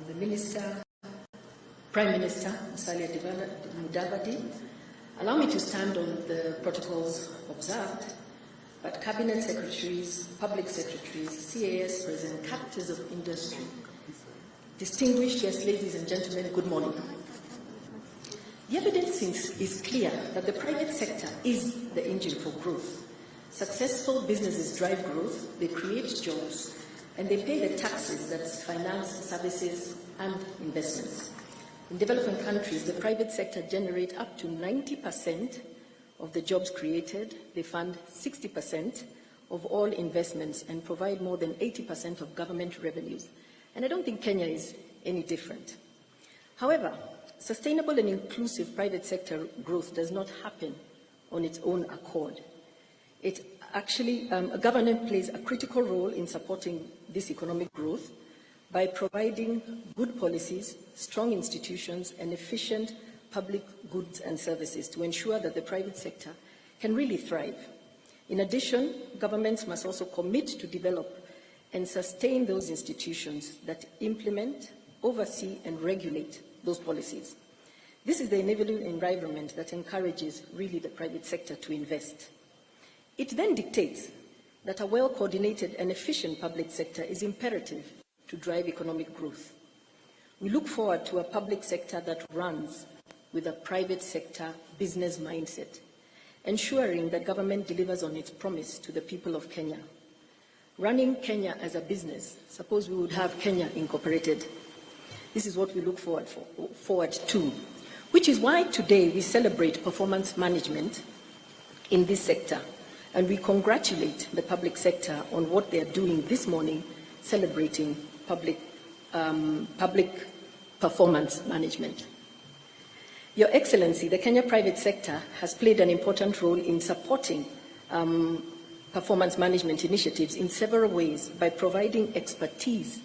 the Minister, Prime Minister, Musalia Mudavadi. Allow me to stand on the protocols observed, but Cabinet Secretaries, Public Secretaries, CAS President, captains of industry, distinguished guests, ladies and gentlemen, good morning. The evidence is clear that the private sector is the engine for growth. Successful businesses drive growth, they create jobs, and they pay the taxes that finance services and investments. In developing countries, the private sector generates up to 90% of the jobs created. They fund 60% of all investments and provide more than 80% of government revenues. And I don't think Kenya is any different. However, sustainable and inclusive private sector growth does not happen on its own accord. A government plays a critical role in supporting this economic growth by providing good policies, strong institutions, and efficient public goods and services to ensure that the private sector can really thrive. In addition, governments must also commit to develop and sustain those institutions that implement, oversee, and regulate those policies. This is the enabling environment that encourages really the private sector to invest. It then dictates that a well-coordinated and efficient public sector is imperative to drive economic growth. We look forward to a public sector that runs with a private sector business mindset, ensuring that government delivers on its promise to the people of Kenya. Running Kenya as a business, suppose we would have Kenya Incorporated. This is what we look forward to, which is why today we celebrate performance management in this sector. And we congratulate the public sector on what they are doing this morning, celebrating public performance management. Your Excellency, the Kenya private sector has played an important role in supporting performance management initiatives in several ways by providing expertise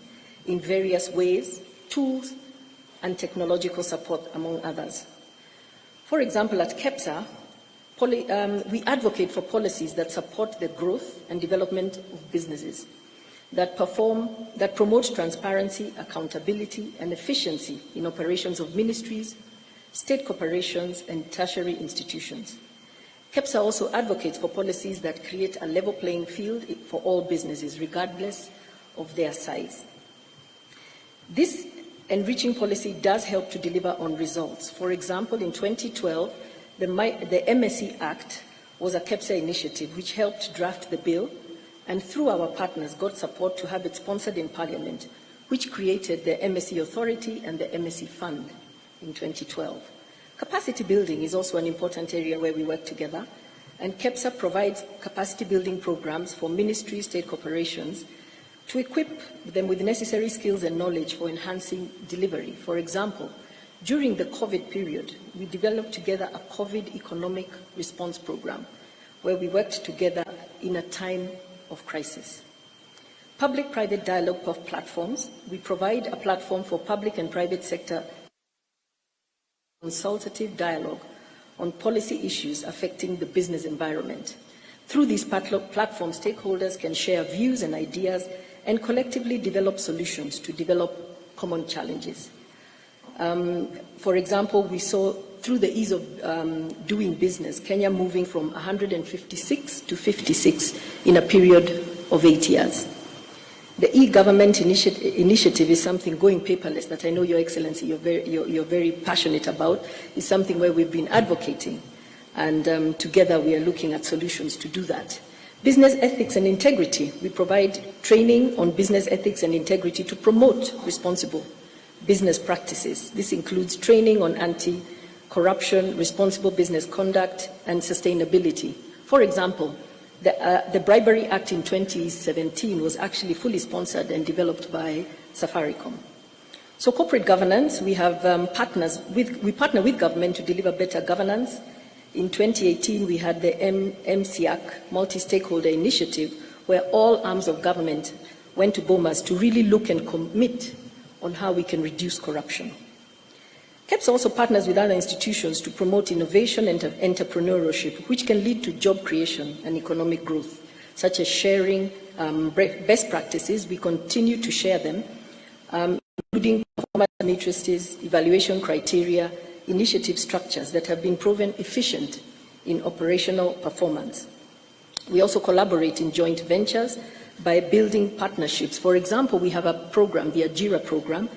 in various ways, tools, and technological support, among others. For example, at KICC, we advocate for policies that support the growth and development of businesses, that promote transparency, accountability, and efficiency in operations of ministries, state corporations, and tertiary institutions. KICC also advocates for policies that create a level playing field for all businesses, regardless of their size. This enriching policy does help to deliver on results. For example, in 2012, the MSE Act was a KICC initiative which helped draft the bill, and through our partners got support to have it sponsored in Parliament, which created the MSE Authority and the MSE Fund in 2012. Capacity building is also an important area where we work together, and KICC provides capacity building programs for ministries, state corporations, to equip them with necessary skills and knowledge for enhancing delivery. For example, during the COVID period, we developed together a COVID economic response program where we worked together in a time of crisis. Public-private dialogue platforms, we provide a platform for public and private sector consultative dialogue on policy issues affecting the business environment. Through these platforms, stakeholders can share views and ideas and collectively develop solutions to develop common challenges. For example, we saw through the ease of doing business, Kenya moving from 156 to 56 in a period of 8 years. The e-government initiative is something going paperless that I know, Your Excellency, you're very passionate about. It's something where we've been advocating, and together we are looking at solutions to do that. Business ethics and integrity. We provide training on business ethics and integrity to promote responsible business practices. This includes training on anti-corruption, responsible business conduct, and sustainability. For example, the Bribery Act in 2017 was actually fully sponsored and developed by Safaricom. So corporate governance, we have we partner with government to deliver better governance. In 2018, we had the MCAC, Multi-Stakeholder Initiative, where all arms of government went to Bomas to really look and commit on how we can reduce corruption. KICC also partners with other institutions to promote innovation and entrepreneurship, which can lead to job creation and economic growth, such as sharing best practices. We continue to share them including performance matrices, evaluation criteria, initiative structures that have been proven efficient in operational performance. We also collaborate in joint ventures by building partnerships. For example, we have a program, the AJIRA program,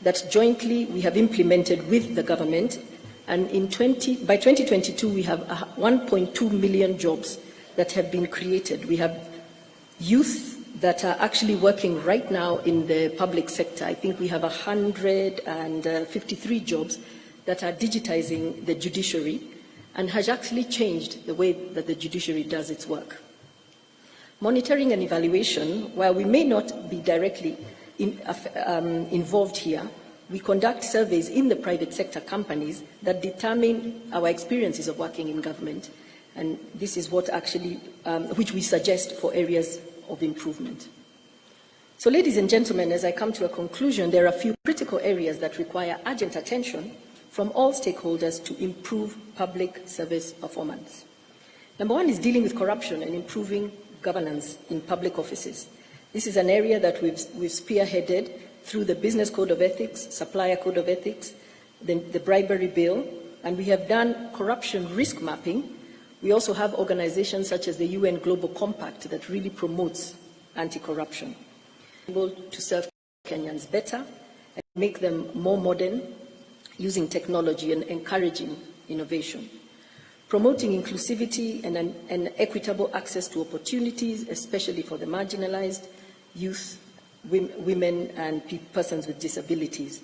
that jointly we have implemented with the government, and by 2022 we have 1.2 million jobs that have been created. We have youth that are actually working right now in the public sector. I think we have 153 jobs that are digitizing the judiciary and has actually changed the way that the judiciary does its work. Monitoring and evaluation, while we may not be directly involved here, we conduct surveys in the private sector companies that determine our experiences of working in government, and this is what actually, which we suggest for areas of improvement. So, ladies and gentlemen, as I come to a conclusion, there are a few critical areas that require urgent attention from all stakeholders to improve public service performance. Number one is dealing with corruption and improving governance in public offices. This is an area that we've spearheaded through the Business Code of Ethics, Supplier Code of Ethics, the Bribery Bill, and we have done corruption risk mapping. We also have organizations such as the UN Global Compact that really promotes anti-corruption. Able to serve Kenyans better and make them more modern using technology and encouraging innovation. Promoting inclusivity and equitable access to opportunities, especially for the marginalized, youth, women and persons with disabilities.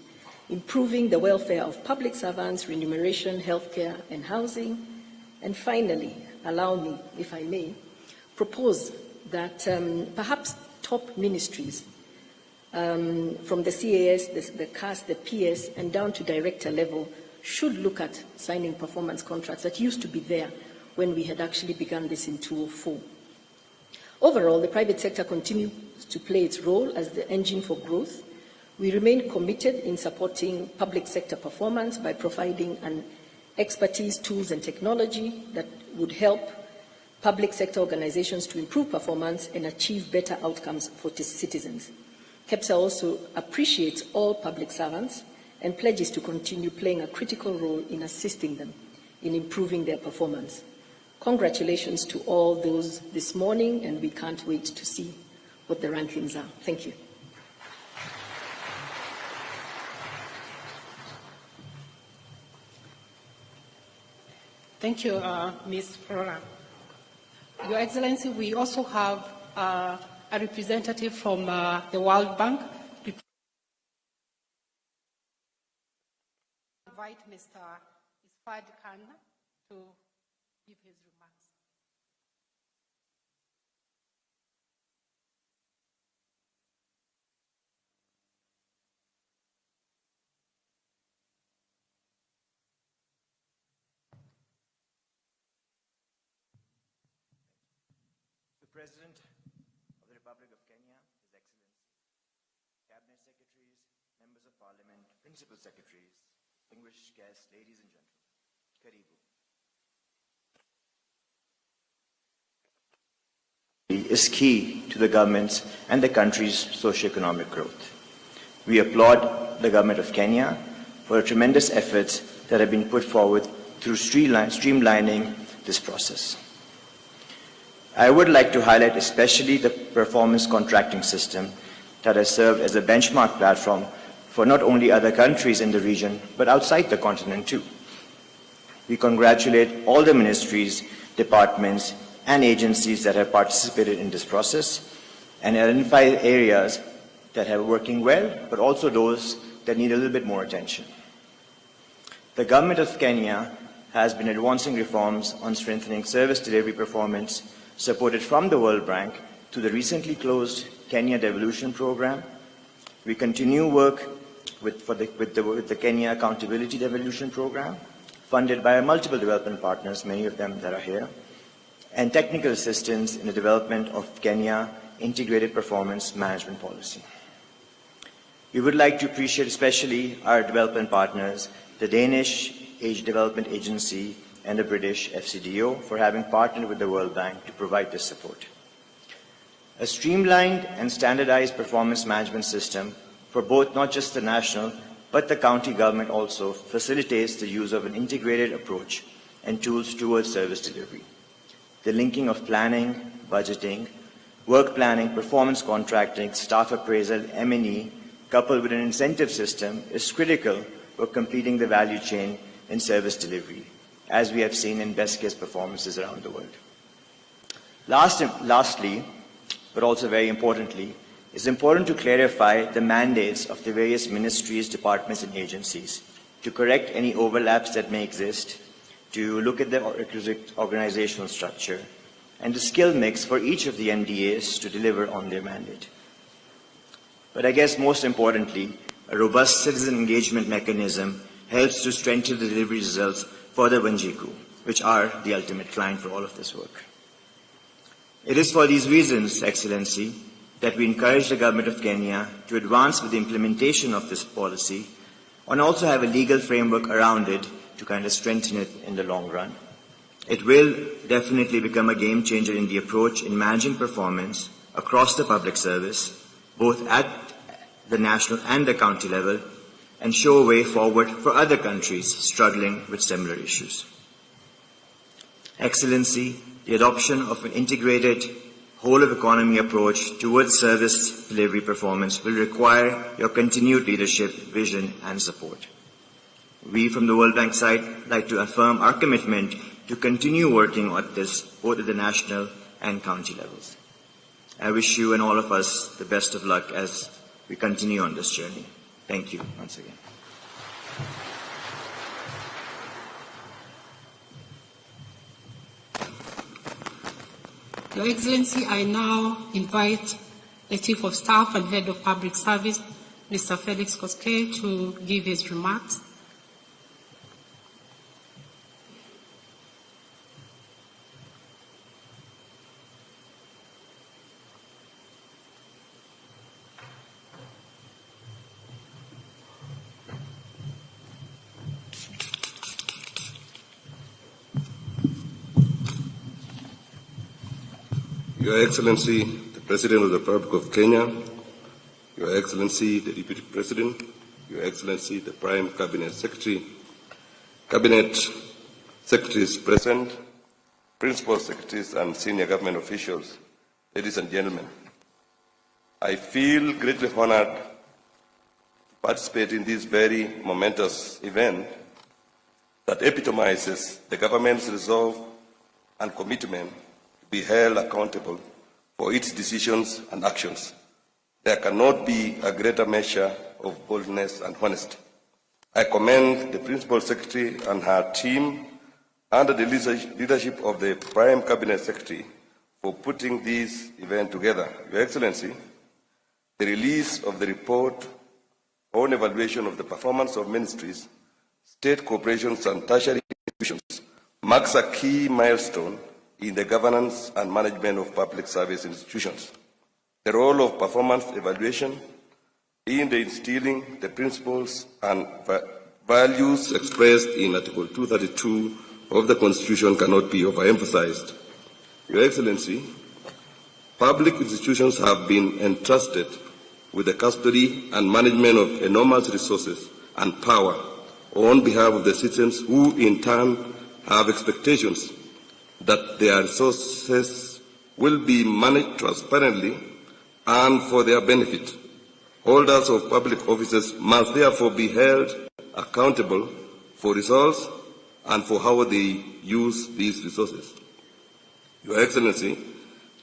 Improving the welfare of public servants, remuneration, healthcare and housing. And finally, allow me, if I may, propose that perhaps top ministries from the CAS, the CAS, the PS and down to director level should look at signing performance contracts that used to be there when we had actually begun this in 2004. Overall, the private sector continues to play its role as the engine for growth. We remain committed in supporting public sector performance by providing an expertise, tools and technology that would help public sector organizations to improve performance and achieve better outcomes for citizens. KEPSA also appreciates all public servants and pledges to continue playing a critical role in assisting them in improving their performance. Congratulations to all those this morning, and we can't wait to see what the rankings are. Thank you. Thank you, Ms. Flora. Your Excellency, we also have a representative from the World Bank. Invite Mr. Isfad Khan to give his remarks. The President of the Republic of Kenya, His Excellency, Cabinet Secretaries, Members of Parliament, Principal Secretaries, distinguished guests, ladies and gentlemen, Karibu. Is key to the government's and the country's socio-economic growth. We applaud the government of Kenya for the tremendous efforts that have been put forward through streamlining this process. I would like to highlight especially the performance contracting system that has served as a benchmark platform for not only other countries in the region, but outside the continent too. We congratulate all the ministries, departments, and agencies that have participated in this process and identify areas that are working well, but also those that need a little bit more attention. The government of Kenya has been advancing reforms on strengthening service delivery performance, supported from the World Bank to the recently closed Kenya Devolution Program. We continue work with the Kenya Accountability Devolution Program, funded by multiple development partners, many of them that are here, and technical assistance in the development of Kenya Integrated Performance Management Policy. We would like to appreciate especially our development partners, the Danish Age Development Agency and the British FCDO, for having partnered with the World Bank to provide this support. A streamlined and standardized performance management system for both not just the national, but the county government also facilitates the use of an integrated approach and tools towards service delivery. The linking of planning, budgeting, work planning, performance contracting, staff appraisal, M&E, coupled with an incentive system, is critical for completing the value chain in service delivery, as we have seen in best-case performances around the world. Lastly, but also very importantly, it's important to clarify the mandates of the various ministries, departments, and agencies to correct any overlaps that may exist, to look at the requisite organizational structure, and the skill mix for each of the MDAs to deliver on their mandate. But I guess most importantly, a robust citizen engagement mechanism helps to strengthen the delivery results for the Wanjiku, which are the ultimate client for all of this work. It is for these reasons, Excellency, that we encourage the Government of Kenya to advance with the implementation of this policy and also have a legal framework around it to kind of strengthen it in the long run. It will definitely become a game changer in the approach in managing performance across the public service, both at the national and the county level, and show a way forward for other countries struggling with similar issues. Excellency, the adoption of an integrated whole-of-economy approach towards service delivery performance will require your continued leadership, vision, and support. We from the World Bank side like to affirm our commitment to continue working on this both at the national and county levels. I wish you and all of us the best of luck as we continue on this journey. Thank you once again. Your Excellency, I now invite the Chief of Staff and Head of Public Service, Mr. Felix Koskei, to give his remarks. Your Excellency, the President of the Republic of Kenya, Your Excellency, the Deputy President, Your Excellency, the Prime Cabinet Secretary, Cabinet Secretaries present, Principal Secretaries and Senior Government officials, ladies and gentlemen, I feel greatly honored to participate in this very momentous event that epitomizes the government's resolve and commitment be held accountable for its decisions and actions. There cannot be a greater measure of boldness and honesty. I commend the Principal Secretary and her team under the leadership of the Prime Cabinet Secretary for putting this event together. Your Excellency, the release of the report on evaluation of the performance of ministries, state corporations and tertiary institutions marks a key milestone in the governance and management of public service institutions. The role of performance evaluation in the instilling the principles and values expressed in Article 232 of the Constitution cannot be overemphasized. Your Excellency, public institutions have been entrusted with the custody and management of enormous resources and power on behalf of the citizens who in turn have expectations that their resources will be managed transparently and for their benefit. Holders of public offices must therefore be held accountable for results and for how they use these resources. Your Excellency,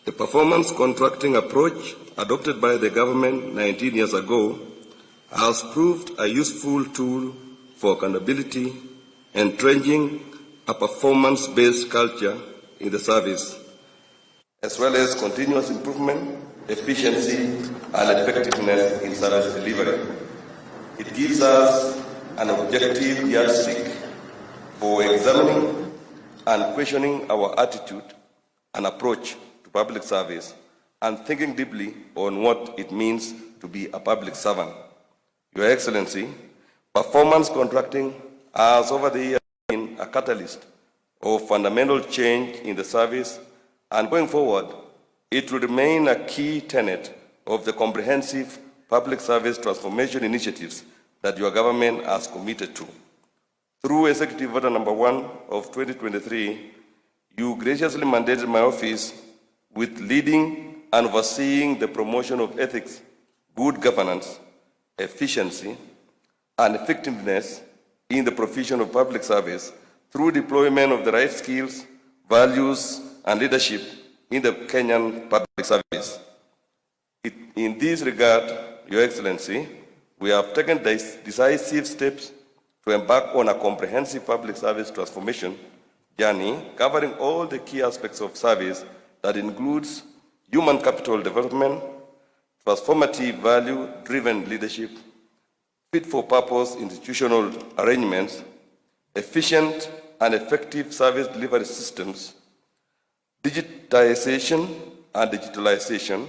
the performance contracting approach adopted by the government 19 years ago has proved a useful tool for accountability, entrenching a performance-based culture in the service, as well as continuous improvement, efficiency, and effectiveness in service delivery. It gives us an objective yardstick for examining and questioning our attitude and approach to public service and thinking deeply on what it means to be a public servant. Your Excellency, performance contracting has over the years been a catalyst of fundamental change in the service, and going forward, it will remain a key tenet of the comprehensive public service transformation initiatives that your government has committed to. Through Executive Order Number 1 of 2023, you graciously mandated my office with leading and overseeing the promotion of ethics, good governance, efficiency, and effectiveness in the provision of public service through deployment of the right skills, values, and leadership in the Kenyan public service. In this regard, Your Excellency, we have taken decisive steps to embark on a comprehensive public service transformation journey covering all the key aspects of service that includes human capital development, transformative value-driven leadership, fit-for-purpose institutional arrangements, efficient and effective service delivery systems, digitization and digitalization,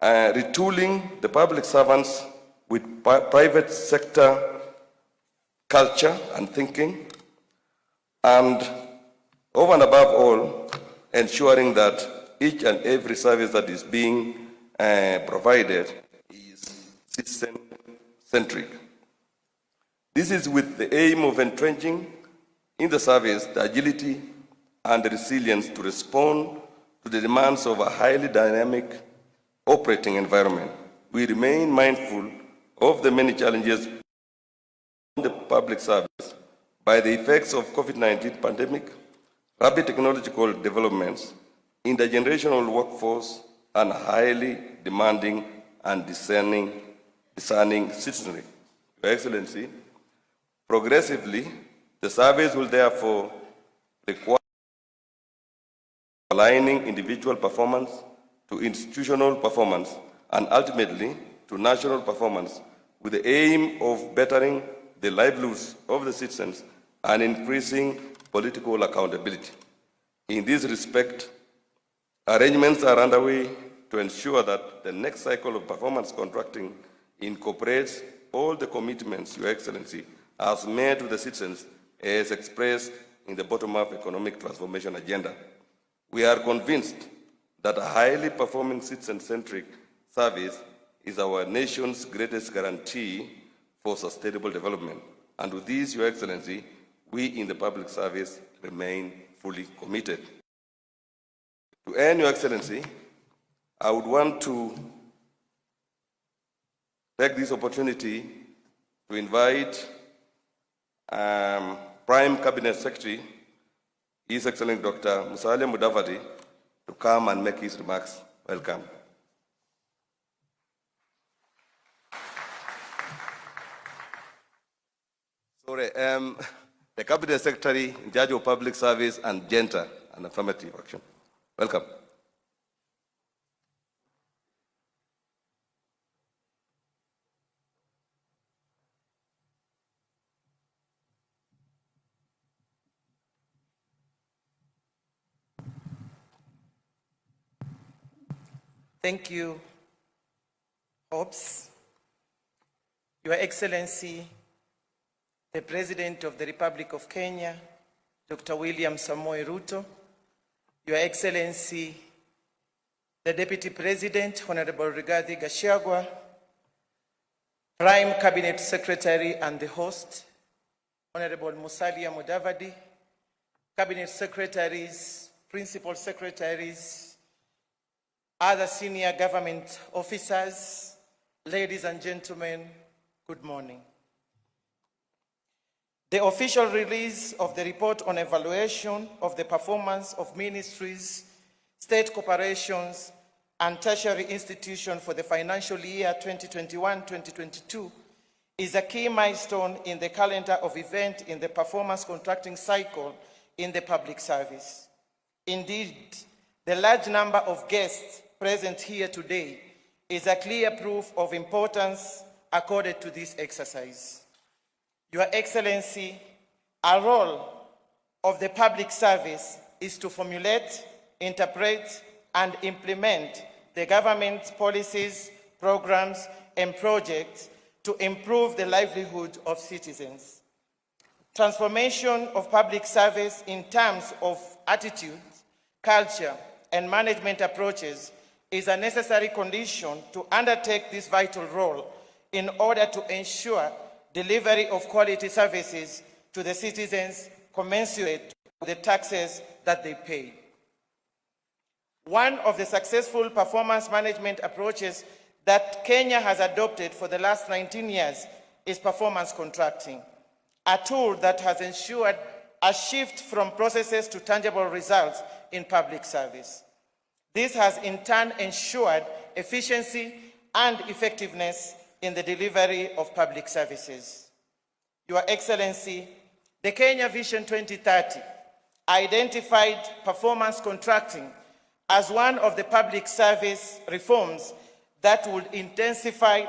retooling the public servants with private sector culture and thinking, and over and above all, ensuring that each and every service that is being provided is citizen-centric. This is with the aim of entrenching in the service the agility and the resilience to respond to the demands of a highly dynamic operating environment. We remain mindful of the many challenges in the public service by the effects of COVID-19 pandemic, rapid technological developments, intergenerational workforce, and highly demanding and discerning citizenry. Your Excellency, progressively, the service will therefore require aligning individual performance to institutional performance and ultimately to national performance with the aim of bettering the livelihoods of the citizens and increasing political accountability. In this respect, arrangements are underway to ensure that the next cycle of performance contracting incorporates all the commitments Your Excellency has made to the citizens as expressed in the bottom-up economic transformation agenda. We are convinced that a highly performing citizen-centric service is our nation's greatest guarantee for sustainable development. And with this, Your Excellency, we in the public service remain fully committed. To end, Your Excellency, I would want to take this opportunity to invite Prime Cabinet Secretary, His Excellency Dr. Musalia Mudavadi, to come and make his remarks. Welcome. Sorry, the Cabinet Secretary in charge of Public Service and Gender and Affirmative Action. Welcome. Thank you, Hobbs. Your Excellency, the President of the Republic of Kenya, Dr. William Samoei Ruto, Your Excellency, the Deputy President, Honorable Rigathi Gachagua, Prime Cabinet Secretary and the host, Honorable Musalia Mudavadi, Cabinet Secretaries, Principal Secretaries, other senior government officers, ladies and gentlemen, good morning. The official release of the report on evaluation of the performance of ministries, state corporations, and tertiary institutions for the financial year 2021-2022 is a key milestone in the calendar of events in the performance contracting cycle in the public service. Indeed, the large number of guests present here today is a clear proof of importance accorded to this exercise. Your Excellency, our role of the public service is to formulate, interpret, and implement the government's policies, programs, and projects to improve the livelihood of citizens. Transformation of public service in terms of attitudes, culture, and management approaches is a necessary condition to undertake this vital role in order to ensure delivery of quality services to the citizens commensurate with the taxes that they pay. One of the successful performance management approaches that Kenya has adopted for the last 19 years is performance contracting, a tool that has ensured a shift from processes to tangible results in public service. This has in turn ensured efficiency and effectiveness in the delivery of public services. Your Excellency, the Kenya Vision 2030 identified performance contracting as one of the public service reforms that would intensify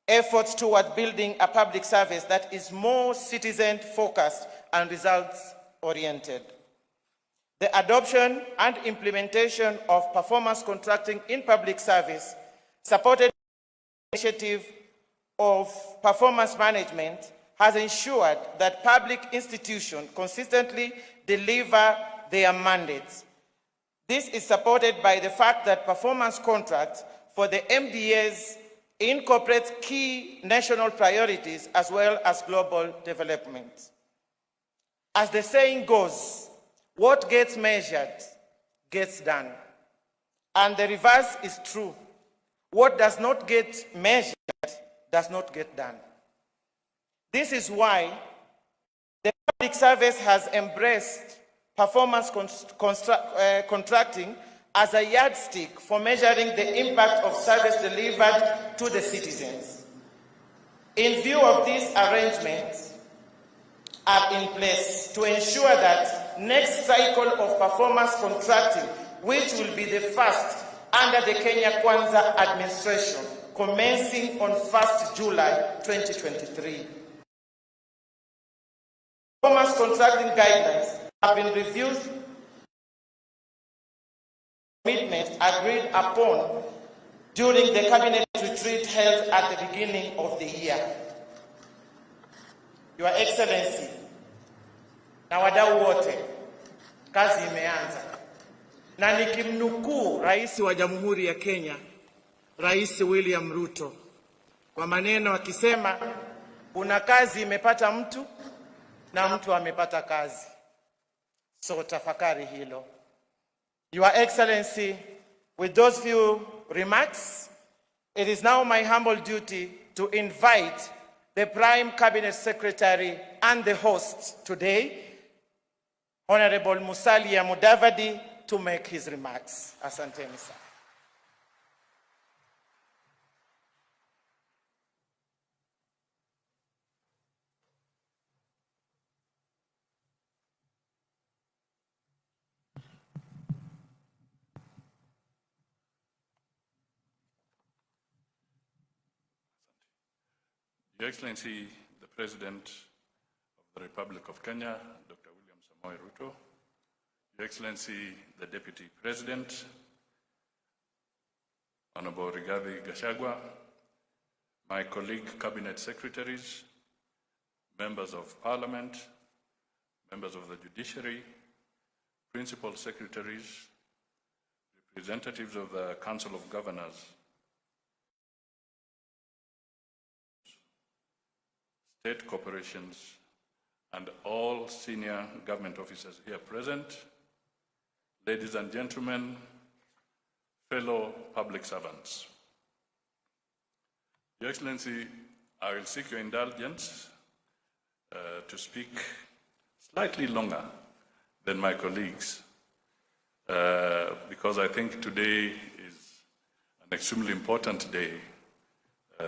efforts toward building a public service that is more citizen-focused and results-oriented. The adoption and implementation of performance contracting in public service, supported by the initiative of performance management, has ensured that public institutions consistently deliver their mandates. This is supported by the fact that performance contracts for the MDAs incorporate key national priorities as well as global development. As the saying goes, what gets measured gets done. And the reverse is true. What does not get measured does not get done. This is why the public service has embraced performance contracting as a yardstick for measuring the impact of service delivered to the citizens. In view of these arrangements are in place to ensure that next cycle of performance contracting, which will be the first under the Kenya Kwanza administration, commencing on 1st July 2023. Performance contracting guidelines have been reviewed, commitments agreed upon during the cabinet retreat held at the beginning of the year. Your Excellency, na wadau wote, kazi imeanza. Na nikimnukuu Rais wa Jamhuri ya Kenya, Rais William Ruto, kwa maneno akisema, kuna kazi imepata mtu na mtu amepata kazi. So tafakari hilo. Your Excellency, with those few remarks, it is now my humble duty to invite the Prime Cabinet Secretary and the host today, Honorable Musalia Mudavadi, to make his remarks. Asanteni sana. Your Excellency, the President of the Republic of Kenya, Dr. William Samoei Ruto, Your Excellency, the Deputy President, Honorable Rigathi Gachagua, my colleague Cabinet Secretaries, Members of Parliament, Members of the Judiciary, Principal Secretaries, representatives of the Council of Governors, state corporations, and all senior government officers here present, ladies and gentlemen, fellow public servants. Your Excellency, I will seek your indulgence to speak slightly longer than my colleagues, because I think today is an extremely important day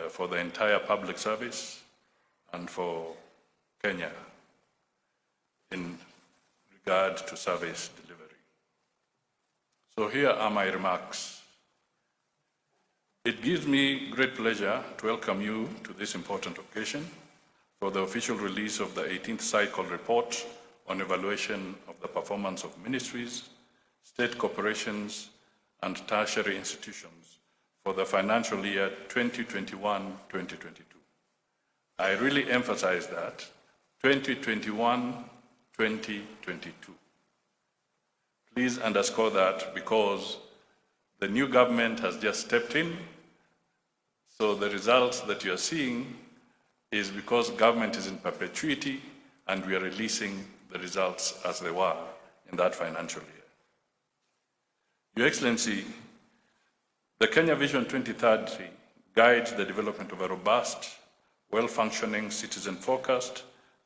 for the entire public service and for Kenya in regard to service delivery. So here are my remarks. It gives me great pleasure to welcome you to this important occasion for the official release of the 18th cycle report on evaluation of the performance of ministries, state corporations, and tertiary institutions for the financial year 2021-2022. I really emphasize that 2021-2022. Please underscore that, because The new government has just stepped in, so the results that you are seeing is because government is in perpetuity and we are releasing the results as they were in that financial year. Your Excellency, the Kenya Vision 2030 guides the development of a robust, well-functioning, citizen-focused,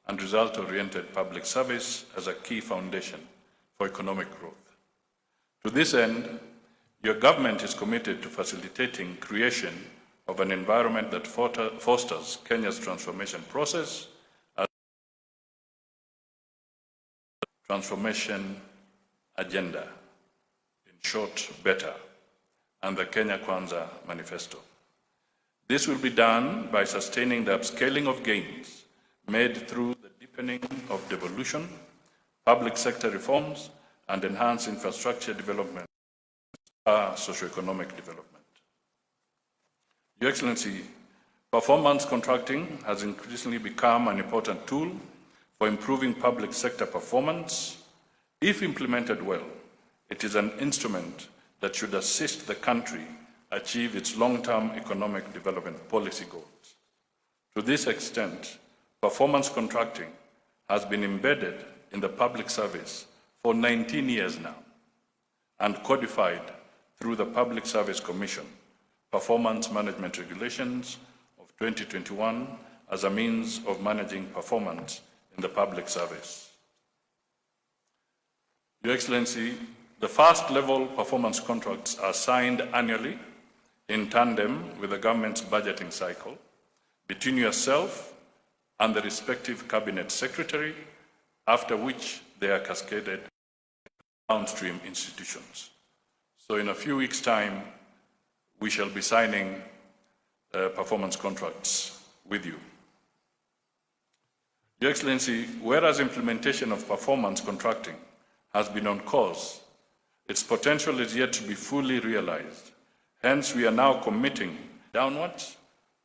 and result-oriented public service as a key foundation for economic growth. To this end, your government is committed to facilitating creation of an environment that fosters Kenya's transformation process as a transformation agenda, in short, better, and the Kenya Kwanza Manifesto. This will be done by sustaining the upscaling of gains made through the deepening of devolution, public sector reforms, and enhanced infrastructure development, socio-economic development. Your Excellency, performance contracting has increasingly become an important tool for improving public sector performance. If implemented well, it is an instrument that should assist the country achieve its long-term economic development policy goals. To this extent, performance contracting has been embedded in the public service for 19 years now and codified through the Public Service Commission Performance Management Regulations of 2021 as a means of managing performance in the public service. Your Excellency, the first level performance contracts are signed annually in tandem with the government's budgeting cycle between yourself and the respective cabinet secretary, after which they are cascaded downstream institutions. So in a few weeks' time, we shall be signing performance contracts with you. Your Excellency, whereas implementation of performance contracting has been on course, its potential is yet to be fully realized. Hence, we are now committing downwards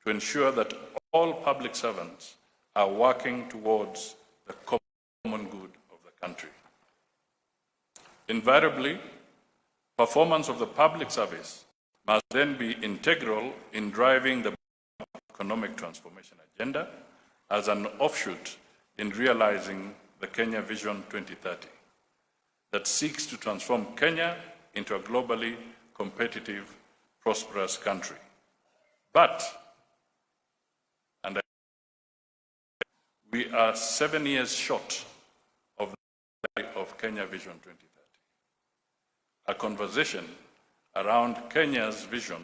to ensure that all public servants are working towards the common good of the country. Invariably, performance of the public service must then be integral in driving the economic transformation agenda as an offshoot in realizing the Kenya Vision 2030 that seeks to transform Kenya into a globally competitive, prosperous country. But, and we are 7 years short of the of Kenya Vision 2030. A conversation around Kenya's Vision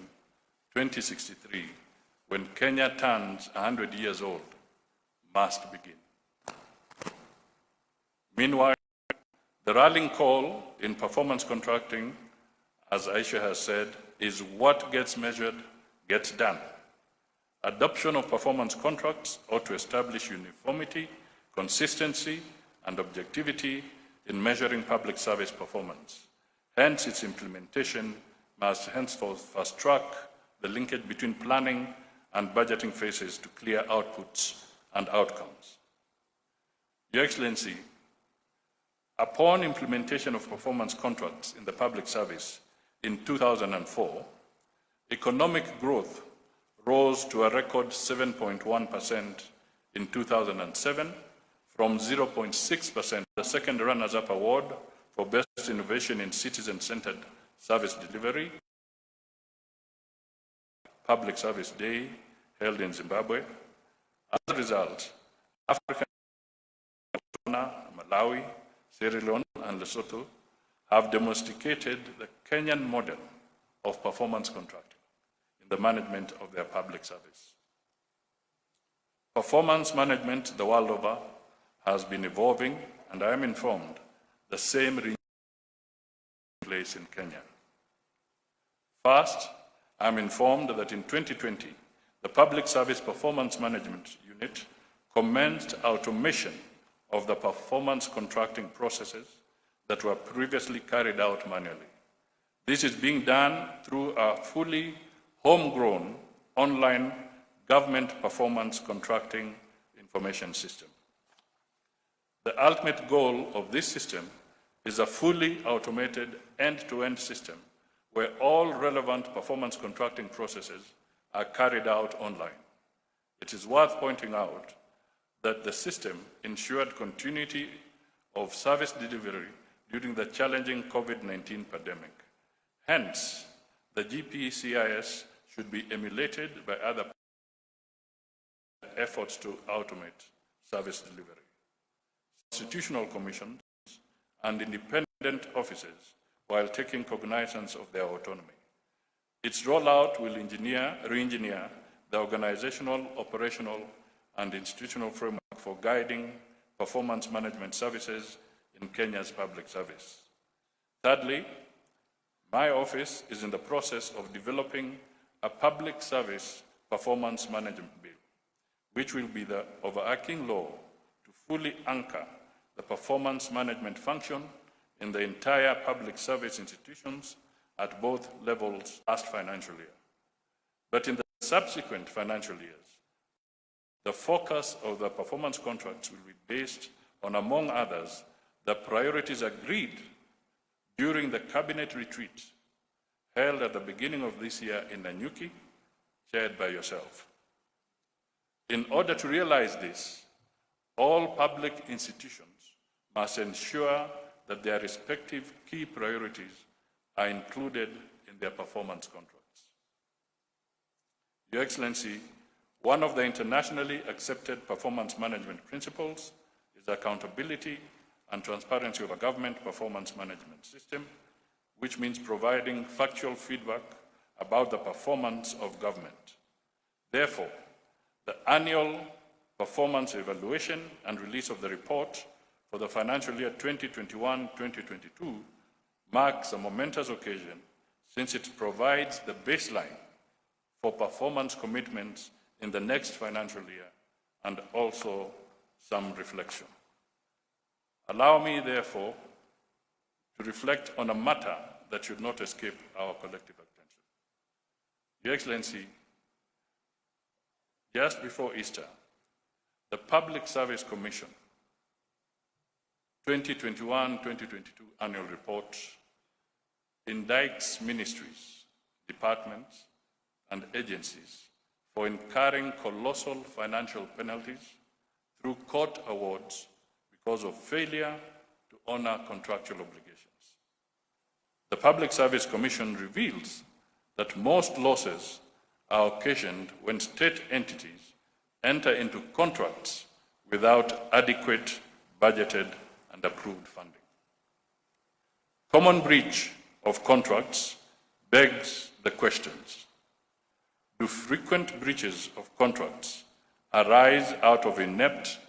2063, when Kenya turns 100 years old, must begin. Meanwhile, the rallying call in performance contracting, as Aisha has said, is what gets measured, gets done. Adoption of performance contracts ought to establish uniformity, consistency, and objectivity in measuring public service performance. Hence, its implementation must henceforth fast-track the linkage between planning and budgeting phases to clear outputs and outcomes. Your Excellency, upon implementation of performance contracts in the public service in 2004, economic growth rose to a record 7.1% in 2007 from 0.6%. The second runners-up award for Best Innovation in Citizen-Centered Service Delivery, Public Service Day held in Zimbabwe. As a result, African, Malawi, Sierra Leone, and Lesotho have domesticated the Kenyan model of performance contracting in the management of their public service. Performance management the world over has been evolving, and I am informed the same renewal takes place in Kenya. First, I am informed that in 2020, the Public Service Performance Management Unit commenced automation of the performance contracting processes that were previously carried out manually. This is being done through a fully homegrown online government performance contracting information system. The ultimate goal of this system is a fully automated end-to-end system where all relevant performance contracting processes are carried out online. It is worth pointing out that the system ensured continuity of service delivery during the challenging COVID-19 pandemic. Hence, the GPCIS should be emulated by other efforts to automate service delivery. Constitutional commissions and independent offices while taking cognizance of their autonomy. Its rollout will re-engineer the organizational, operational, and institutional framework for guiding performance management services in Kenya's public service. Thirdly, my office is in the process of developing a public service performance management bill, which will be the overarching law to fully anchor the performance management function in the entire public service institutions at both levels last financial year. But in the subsequent financial years, the focus of the performance contracts will be based on, among others, the priorities agreed during the cabinet retreat held at the beginning of this year in Nanyuki, chaired by yourself. In order to realize this, all public institutions must ensure that their respective key priorities are included in their performance contracts. Your Excellency, one of the internationally accepted performance management principles is accountability and transparency of a government performance management system, which means providing factual feedback about the performance of government. Therefore, the annual performance evaluation and release of the report for the financial year 2021-2022 marks a momentous occasion since it provides the baseline for performance commitments in the next financial year and also some reflection. Allow me, therefore, to reflect on a matter that should not escape our collective attention. Your Excellency, just before Easter, the Public Service Commission 2021-2022 annual report indicts ministries, departments, and agencies for incurring colossal financial penalties through court awards because of failure to honor contractual obligations. The Public Service Commission reveals that most losses are occasioned when state entities enter into contracts without adequate budgeted and approved funding. Common breach of contracts begs the questions: do frequent breaches of contracts arise out of inept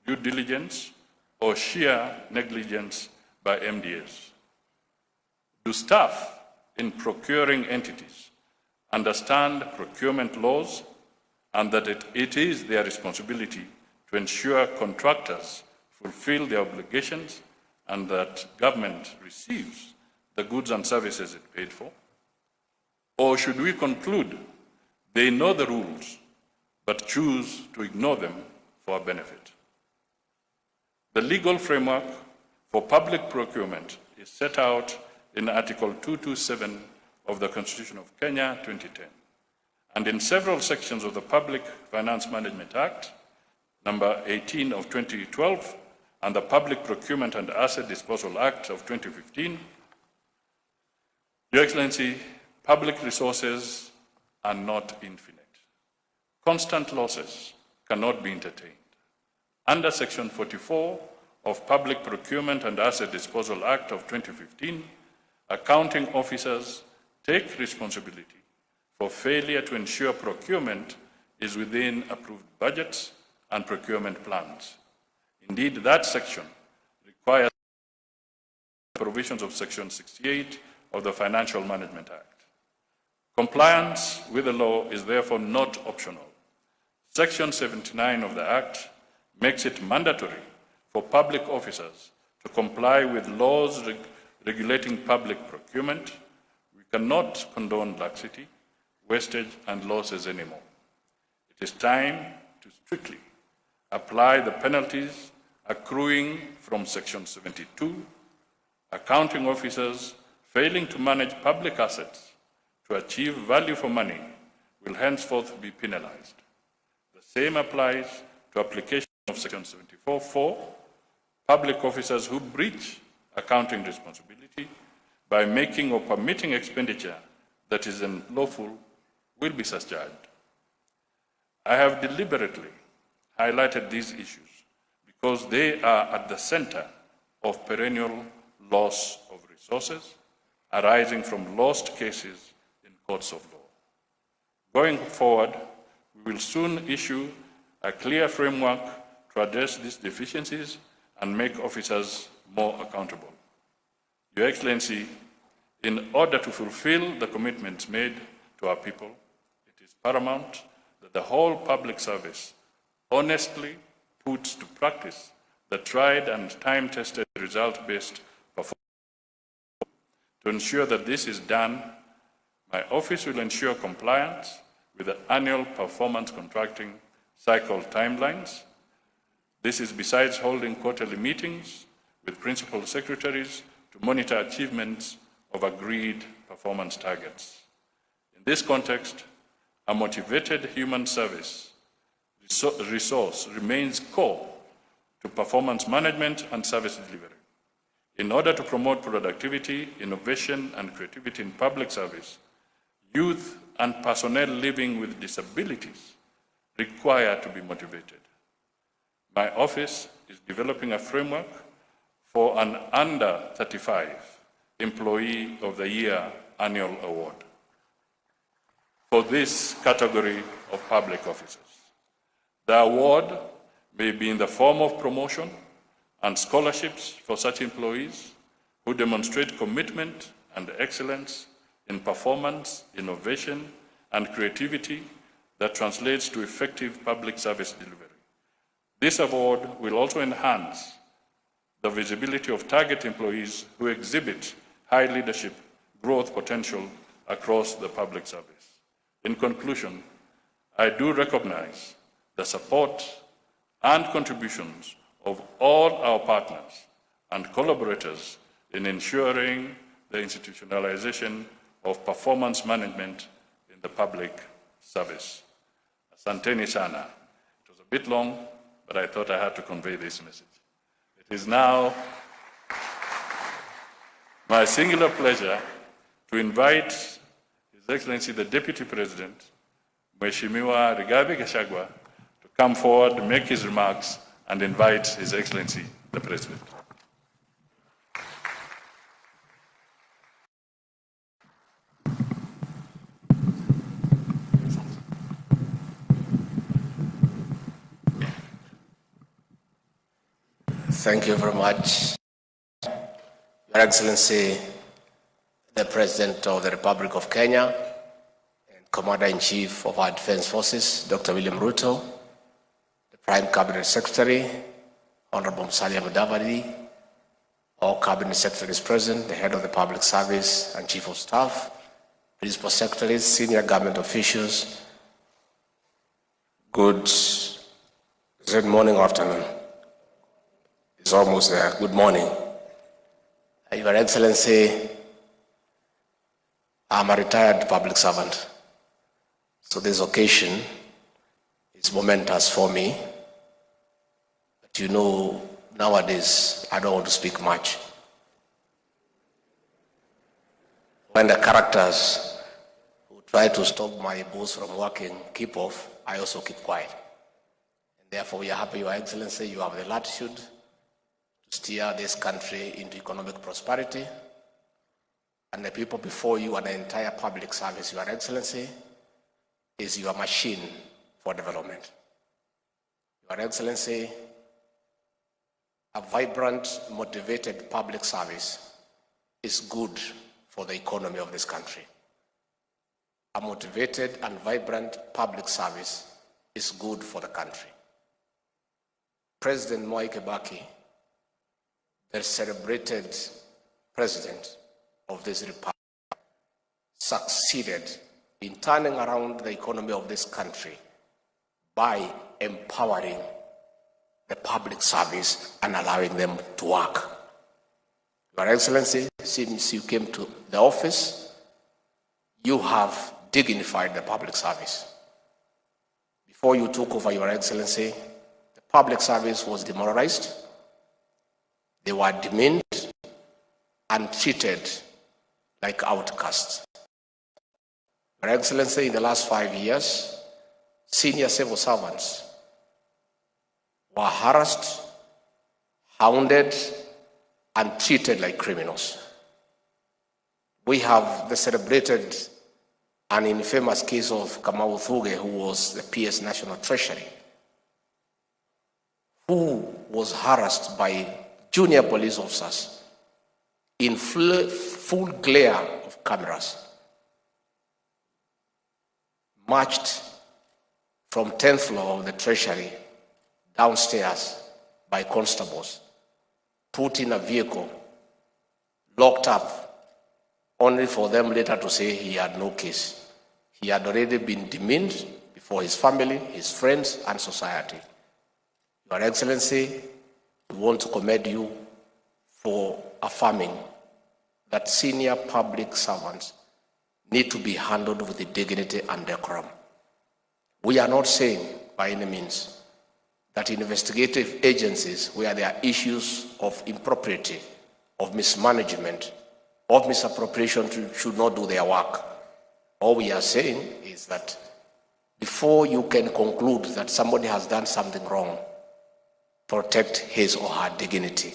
due diligence or sheer negligence by MDAs? Do staff in procuring entities understand procurement laws and that it is their responsibility to ensure contractors fulfill their obligations and that government receives the goods and services it paid for? Or should we conclude they know the rules but choose to ignore them for a benefit? The legal framework for public procurement is set out in Article 227 of the Constitution of Kenya 2010 and in several sections of the Public Finance Management Act, number 18 of 2012, and the Public Procurement and Asset Disposal Act of 2015. Your Excellency, public resources are not infinite. Constant losses cannot be entertained. Under Section 44 of Public Procurement and Asset Disposal Act of 2015, accounting officers take responsibility for failure to ensure procurement is within approved budgets and procurement plans. Indeed, that section requires the provisions of Section 68 of the Financial Management Act. Compliance with the law is therefore not optional. Section 79 of the Act makes it mandatory for public officers to comply with laws regulating public procurement. We cannot condone laxity, wastage, and losses anymore. It is time to strictly apply the penalties accruing from Section 72. Accounting officers failing to manage public assets to achieve value for money will henceforth be penalized. The same applies to application of Section 74(4). Public officers who breach accounting responsibility by making or permitting expenditure that is unlawful will be surcharged. I have deliberately highlighted these issues because they are at the center of perennial loss of resources arising from lost cases in courts of law. Going forward, we will soon issue a clear framework to address these deficiencies and make officers more accountable. Your Excellency, in order to fulfill the commitments made to our people, it is paramount that the whole public service honestly puts to practice the tried and time-tested result-based performance. To ensure that this is done, my office will ensure compliance with the annual performance contracting cycle timelines. This is besides holding quarterly meetings with principal secretaries to monitor achievements of agreed performance targets. In this context, a motivated human service resource remains core to performance management and service delivery. In order to promote productivity, innovation, and creativity in public service, youth and personnel living with disabilities require to be motivated. My office is developing a framework for an under 35 Employee of the Year annual award for this category of public officers. The award may be in the form of promotion and scholarships for such employees who demonstrate commitment and excellence in performance, innovation, and creativity that translates to effective public service delivery. This award will also enhance the visibility of target employees who exhibit high leadership growth potential across the public service. In conclusion, I do recognize the support and contributions of all our partners and collaborators in ensuring the institutionalization of performance management in the public service. Asanteni sana. It was a bit long, but I thought I had to convey this message. It is now my singular pleasure to invite His Excellency the Deputy President, Mheshimiwa Rigathi Gachagua, to come forward, make his remarks, and invite His Excellency the President. Thank you very much, Your Excellency, the President of the Republic of Kenya and Commander-in-Chief of our Defense Forces, Dr. William Ruto, the Prime Cabinet Secretary, Honorable Musalia Mudavadi, all Cabinet Secretaries present, the Head of the Public Service and Chief of Staff, Principal Secretaries, Senior Government Officials. Good morning or afternoon. It's almost there. Good morning. Your Excellency, I'm a retired public servant, so this occasion is momentous for me. But you know, nowadays, I don't want to speak much. When the characters who try to stop my boss from working keep off, I also keep quiet. And therefore, we are happy, Your Excellency, you have the latitude to steer this country into economic prosperity. And the people before you and the entire public service, Your Excellency, is your machine for development. Your Excellency, a vibrant, motivated public service is good for the economy of this country. A motivated and vibrant public service is good for the country. President Mwai Kibaki, the celebrated president of this republic, succeeded in turning around the economy of this country by empowering the public service and allowing them to work. Your Excellency, since you came to the office, you have dignified the public service. Before you took over, Your Excellency, the public service was demoralized. They were demeaned and treated like outcasts. Your Excellency, in the last 5 years, senior civil servants were harassed, hounded, and treated like criminals. We have celebrated an infamous case of Kamau Thuge, who was the PS National Treasury, who was harassed by junior police officers in full glare of cameras, marched from 10th floor of the Treasury downstairs by constables, put in a vehicle, locked up, only for them later to say he had no case. He had already been demeaned before his family, his friends, and society. Your Excellency, we want to commend you for affirming that senior public servants need to be handled with dignity and decorum. We are not saying by any means that investigative agencies, where there are issues of impropriety, of mismanagement, of misappropriation, should not do their work. All we are saying is that before you can conclude that somebody has done something wrong, protect his or her dignity.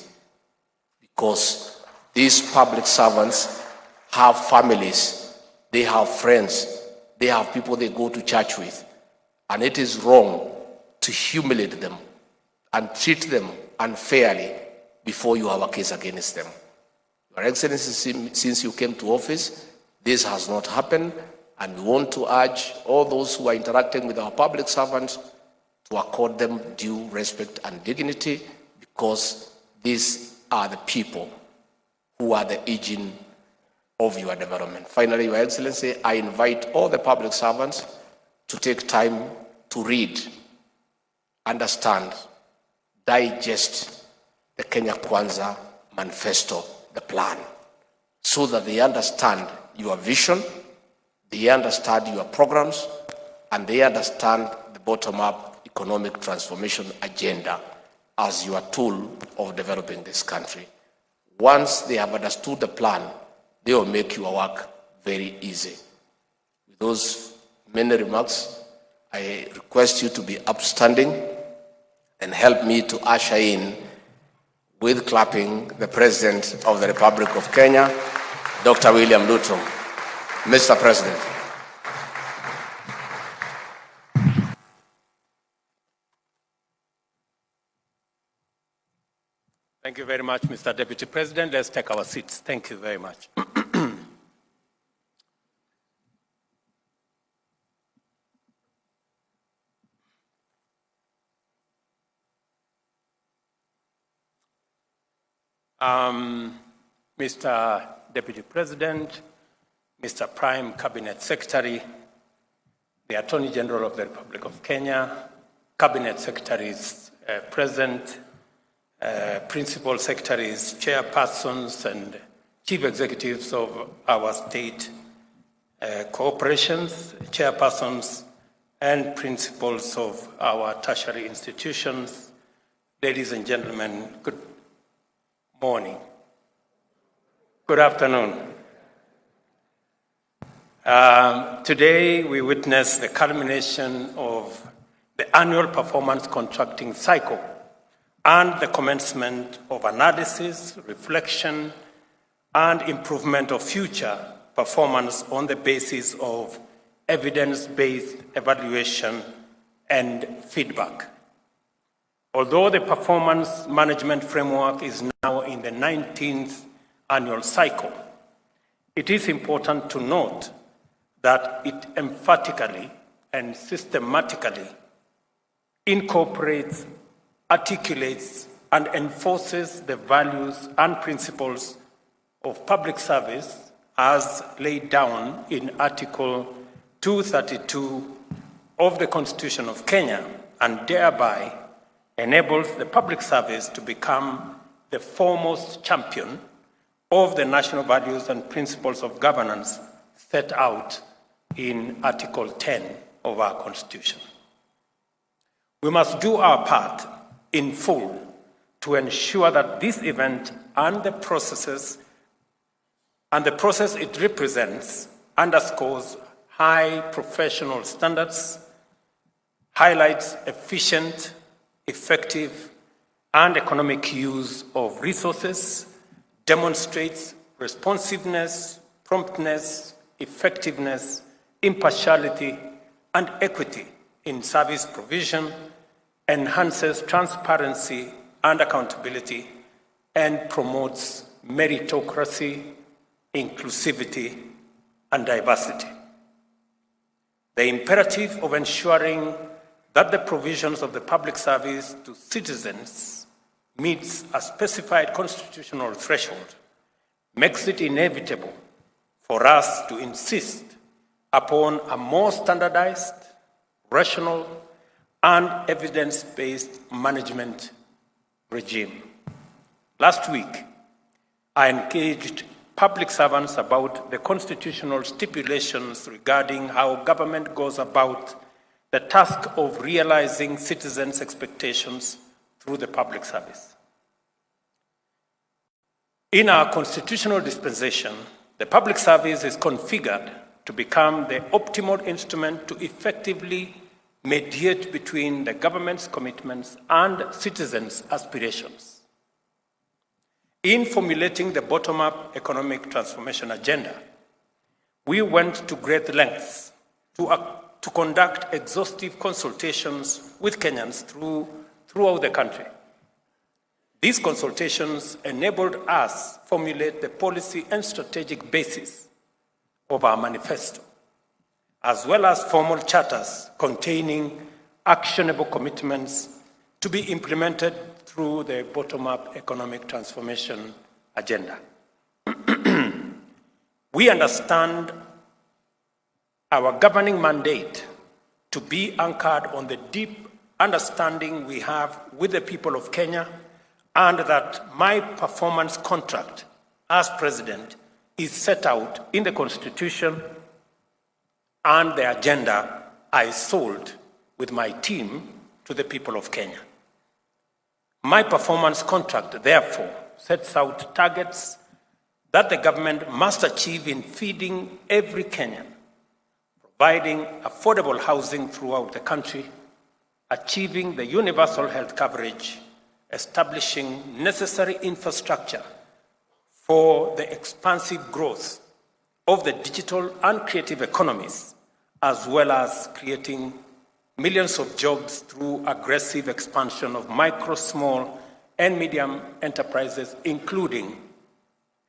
Because these public servants have families, they have friends, they have people they go to church with, and it is wrong to humiliate them and treat them unfairly before you have a case against them. Your Excellency, since you came to office, this has not happened, and we want to urge all those who are interacting with our public servants to accord them due respect and dignity, because these are the people who are the engine of your development. Finally, Your Excellency, I invite all the public servants to take time to read, understand, digest the Kenya Kwanza manifesto, the plan, so that they understand your vision, they understand your programs, and they understand the bottom-up economic transformation agenda as your tool of developing this country. Once they have understood the plan, they will make your work very easy. With those many remarks, I request you to be upstanding and help me to usher in, with clapping, the President of the Republic of Kenya, Dr. William Ruto. Mr. President. Thank you very much, Mr. Deputy President. Let's take our seats. Thank you very much. Mr. Deputy President, Mr. Prime Cabinet Secretary, the Attorney General of the Republic of Kenya, Cabinet Secretaries present, Principal Secretaries, Chairpersons, and Chief Executives of our state corporations, Chairpersons, and Principals of our tertiary institutions. Ladies and gentlemen, good morning. Good afternoon. Today we witness the culmination of the annual performance contracting cycle and the commencement of analysis, reflection, and improvement of future performance on the basis of evidence-based evaluation and feedback. Although the performance management framework is now in the 19th annual cycle, it is important to note that it emphatically and systematically incorporates, articulates, and enforces the values and principles of public service as laid down in Article 232 of the Constitution of Kenya, and thereby enables the public service to become the foremost champion of the national values and principles of governance set out in Article 10 of our Constitution. We must do our part in full to ensure that this event and the process it represents underscores high professional standards, highlights efficient, effective, and economic use of resources, demonstrates responsiveness, promptness, effectiveness, impartiality, and equity in service provision, enhances transparency and accountability, and promotes meritocracy, inclusivity, and diversity. The imperative of ensuring that the provisions of the public service to citizens meets a specified constitutional threshold makes it inevitable for us to insist upon a more standardized, rational, and evidence-based management regime. Last week, I engaged public servants about the constitutional stipulations regarding how government goes about the task of realizing citizens' expectations through the public service. In our constitutional dispensation, the public service is configured to become the optimal instrument to effectively mediate between the government's commitments and citizens' aspirations. In formulating the bottom-up economic transformation agenda, we went to great lengths to conduct exhaustive consultations with Kenyans throughout the country. These consultations enabled us to formulate the policy and strategic basis of our manifesto, as well as formal charters containing actionable commitments to be implemented through the bottom-up economic transformation agenda. We understand our governing mandate to be anchored on the deep understanding we have with the people of Kenya, and that my performance contract as president is set out in the Constitution and the agenda I sold with my team to the people of Kenya. My performance contract, therefore, sets out targets that the government must achieve in feeding every Kenyan, providing affordable housing throughout the country, achieving the universal health coverage, establishing necessary infrastructure for the expansive growth of the digital and creative economies, as well as creating millions of jobs through aggressive expansion of micro, small, and medium enterprises, including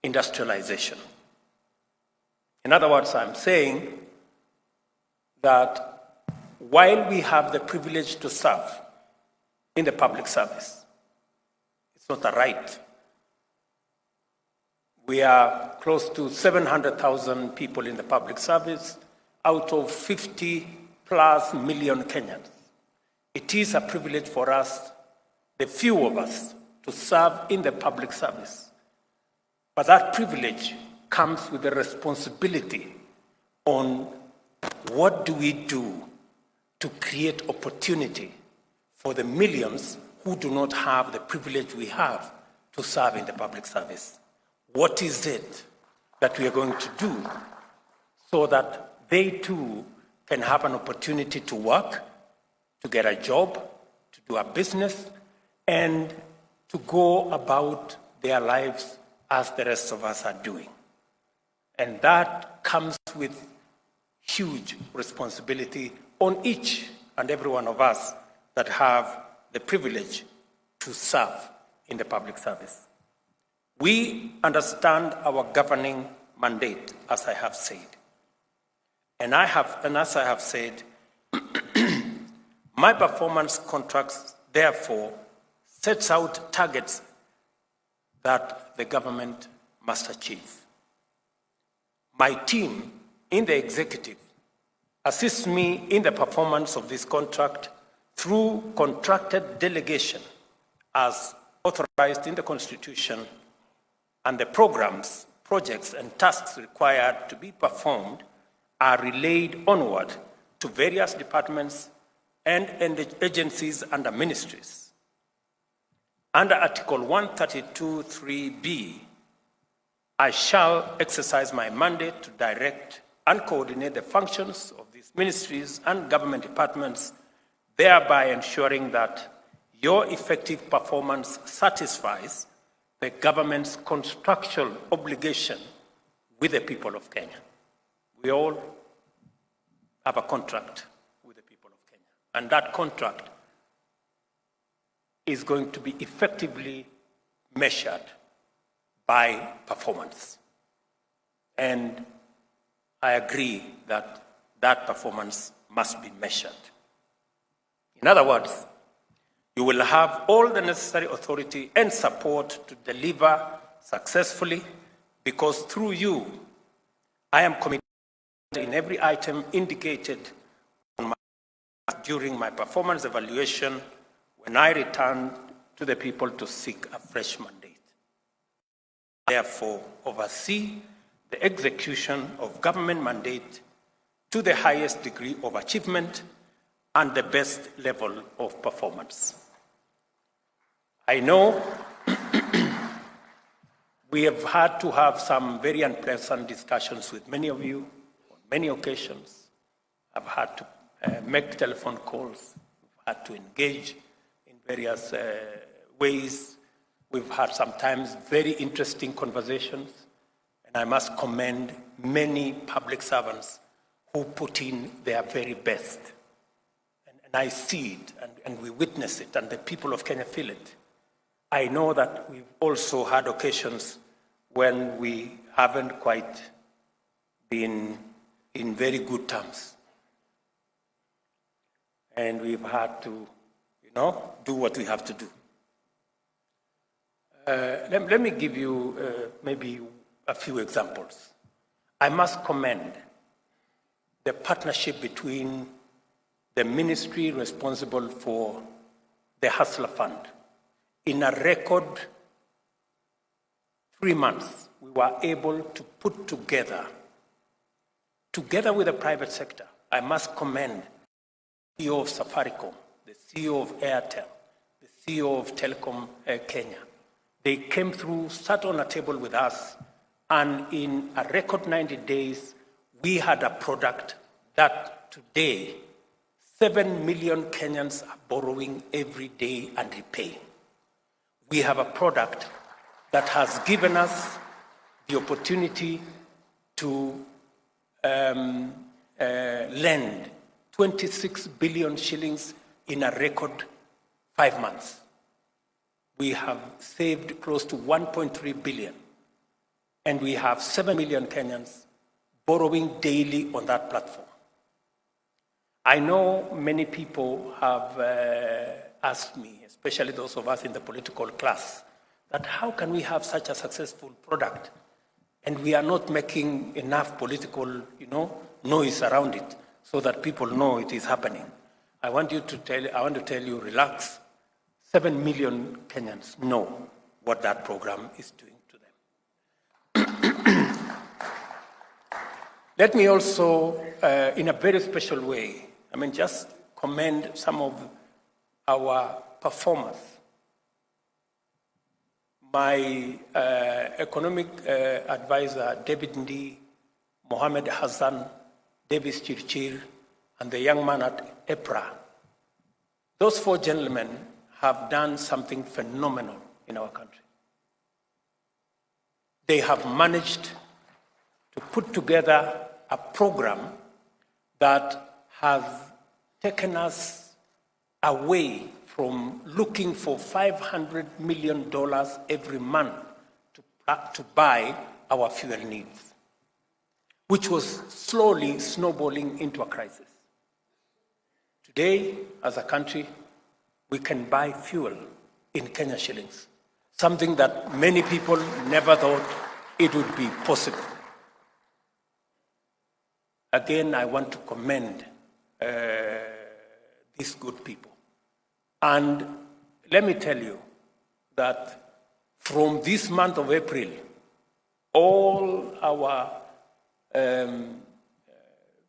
industrialization. In other words, I'm saying that while we have the privilege to serve in the public service, it's not a right. We are close to 700,000 people in the public service out of 50+ million Kenyans. It is a privilege for us, the few of us, to serve in the public service. But that privilege comes with a responsibility on what do we do to create opportunity for the millions who do not have the privilege we have to serve in the public service. What is it that we are going to do so that they too can have an opportunity to work, to get a job, to do a business, and to go about their lives as the rest of us are doing? And that comes with huge responsibility on each and every one of us that have the privilege to serve in the public service. We understand our governing mandate, as I have said. And as I have said, my performance contracts, therefore, sets out targets that the government must achieve. My team in the executive assists me in the performance of this contract through contracted delegation as authorized in the Constitution and the programs, projects, and tasks required to be performed are relayed onward to various departments and agencies under ministries. Under Article 132(3)(b), I shall exercise my mandate to direct and coordinate the functions of these ministries and government departments, thereby ensuring that your effective performance satisfies the government's contractual obligation with the people of Kenya. We all have a contract with the people of Kenya, and that contract is going to be effectively measured by performance. And I agree that that performance must be measured. In other words, you will have all the necessary authority and support to deliver successfully, because through you, I am committed in every item indicated during my performance evaluation when I return to the people to seek a fresh mandate. Therefore, oversee the execution of government mandate to the highest degree of achievement and the best level of performance. I know we have had to have some very unpleasant discussions with many of you on many occasions. I've had to make telephone calls, we've had to engage in various ways. We've had sometimes very interesting conversations, and I must commend many public servants who put in their very best. And I see it, and we witness it, and the people of Kenya feel it. I know that we've also had occasions when we haven't quite been in very good terms. And we've had to, do what we have to do. Let me give you maybe a few examples. I must commend the partnership between the ministry responsible for the Hustler Fund. In a record 3 months, we were able to put together with the private sector. I must commend the CEO of Safaricom, the CEO of Airtel, the CEO of Telecom Kenya. They came through, sat on a table with us, and in a record 90 days, we had a product that today 7 million Kenyans are borrowing every day and repaying. We have a product that has given us the opportunity to lend 26 billion shillings in a record 5 months. We have saved close to 1.3 billion, and we have 7 million Kenyans borrowing daily on that platform. I know many people have asked me, especially those of us in the political class, that how can we have such a successful product and we are not making enough political, noise around it so that people know it is happening. I want to tell you, relax. 7 million Kenyans know what that program is doing to them. Let me also, in a very special way, just commend some of our performers. My economic advisor, David Ndi, Mohammed Hassan, Davis Chirchir, and the young man at EPRA, those 4 gentlemen have done something phenomenal in our country. They have managed to put together a program that has taken us away from looking for $500 million every month to buy our fuel needs, which was slowly snowballing into a crisis. Today, as a country, we can buy fuel in Kenya shillings, something that many people never thought it would be possible. Again, I want to commend these good people. And let me tell you that from this month of April, all our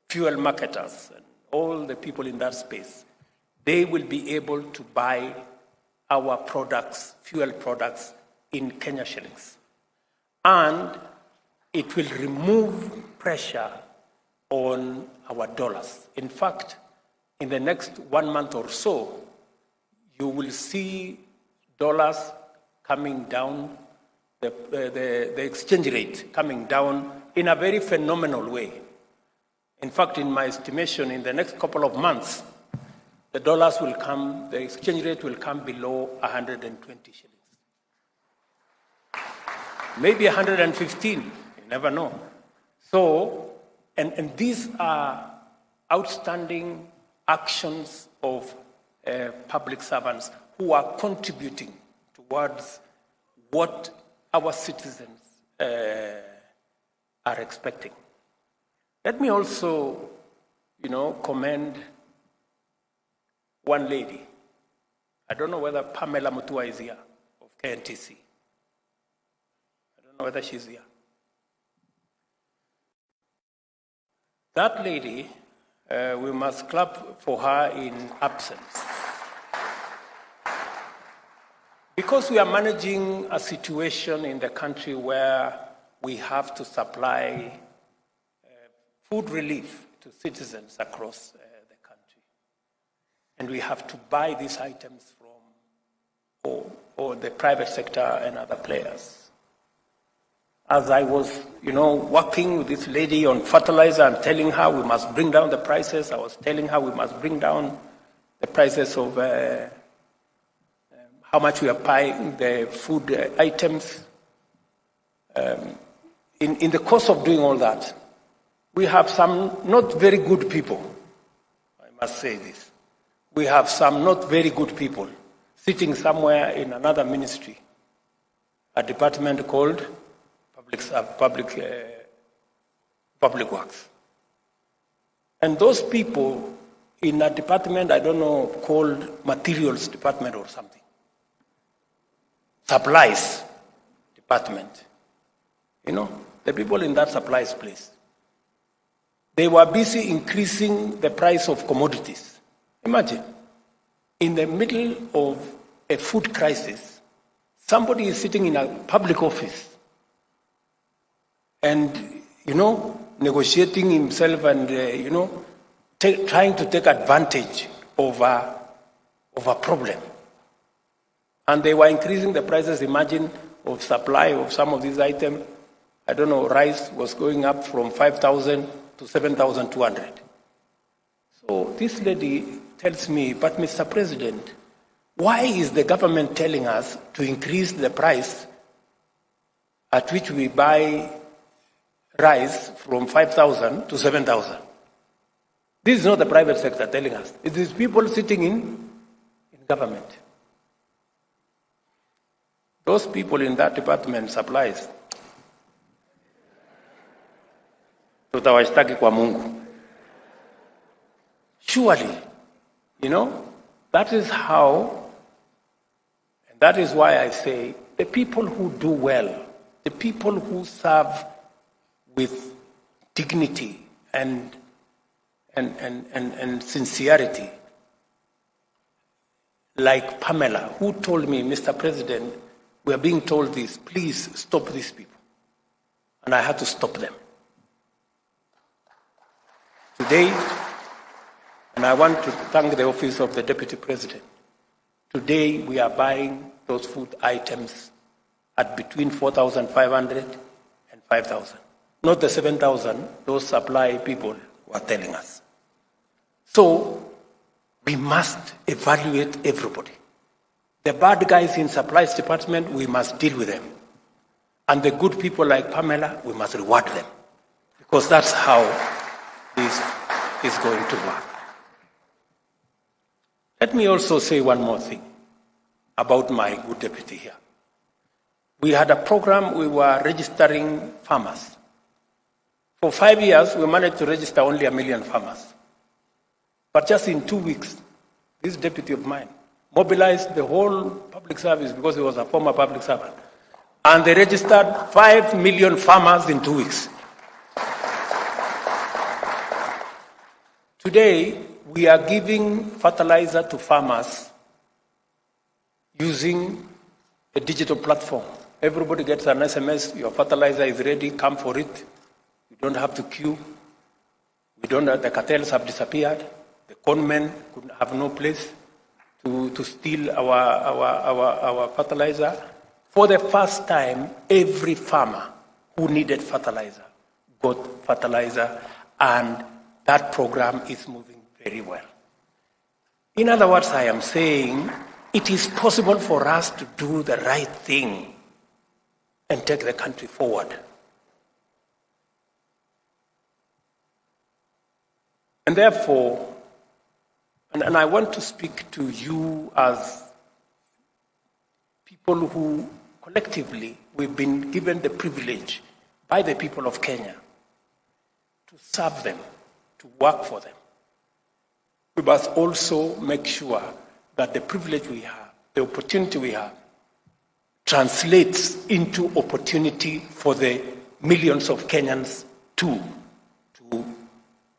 fuel marketers and all the people in that space, they will be able to buy our products, fuel products, in Kenya shillings. And it will remove pressure on our dollars. In fact, in the next 1 month or so, you will see dollars coming down, the exchange rate coming down in a very phenomenal way. In fact, in my estimation, in the next couple of months, the dollars will come, the exchange rate will come below 120 shillings. Maybe 115, you never know. So, and these are outstanding actions of public servants who are contributing towards what our citizens are expecting. Let me also, commend one lady. I don't know whether Pamela Mutua is here, of KNTC. I don't know whether she's here. That lady, we must clap for her in absence. Because we are managing a situation in the country where we have to supply food relief to citizens across the country. And we have to buy these items from or the private sector and other players. As I was, working with this lady on fertilizer and telling her we must bring down the prices, I was telling her we must bring down the prices of how much we are buying the food items. In the course of doing all that, we have some not very good people. I must say this. We have some not very good people sitting somewhere in another ministry, a department called Public Works. And those people in a department, I don't know, called Materials Department or something, Supplies Department, the people in that supplies place, they were busy increasing the price of commodities. Imagine, in the middle of a food crisis, somebody is sitting in a public office and, negotiating himself and, trying to take advantage of a problem. And they were increasing the prices, imagine, of supply of some of these items. I don't know, rice was going up from 5,000 to 7,200. So this lady tells me, but Mr. President, why is the government telling us to increase the price at which we buy rice from 5,000 to 7,000? This is not the private sector telling us. It is people sitting in government. Those people in that department supplies. Tutawashtaki kwa Mungu. Surely, that is how, and that is why I say, the people who do well, the people who serve with dignity and sincerity, like Pamela, who told me, Mr. President, we are being told this, please stop these people. And I had to stop them. Today, and I want to thank the office of the Deputy President, today we are buying those food items at between 4,500 and 5,000. Not the 7,000 those supply people were telling us. So we must evaluate everybody. The bad guys in supplies department, we must deal with them. And the good people like Pamela, we must reward them. Because that's how this is going to work. Let me also say one more thing about my good deputy here. We had a program, we were registering farmers. For 5 years, we managed to register only 1 million farmers. But just in 2 weeks, this deputy of mine mobilized the whole public service, because he was a former public servant, and they registered 5 million farmers in 2 weeks. Today, we are giving fertilizer to farmers using a digital platform. Everybody gets an SMS, your fertilizer is ready, come for it. You don't have to queue. The cartels have disappeared. The conmen have no place to steal our fertilizer. For the first time, every farmer who needed fertilizer got fertilizer, and that program is moving very well. In other words, I am saying it is possible for us to do the right thing and take the country forward. And therefore, and I want to speak to you as people who collectively we've been given the privilege by the people of Kenya to serve them, to work for them. We must also make sure that the privilege we have, the opportunity we have, translates into opportunity for the millions of Kenyans too, to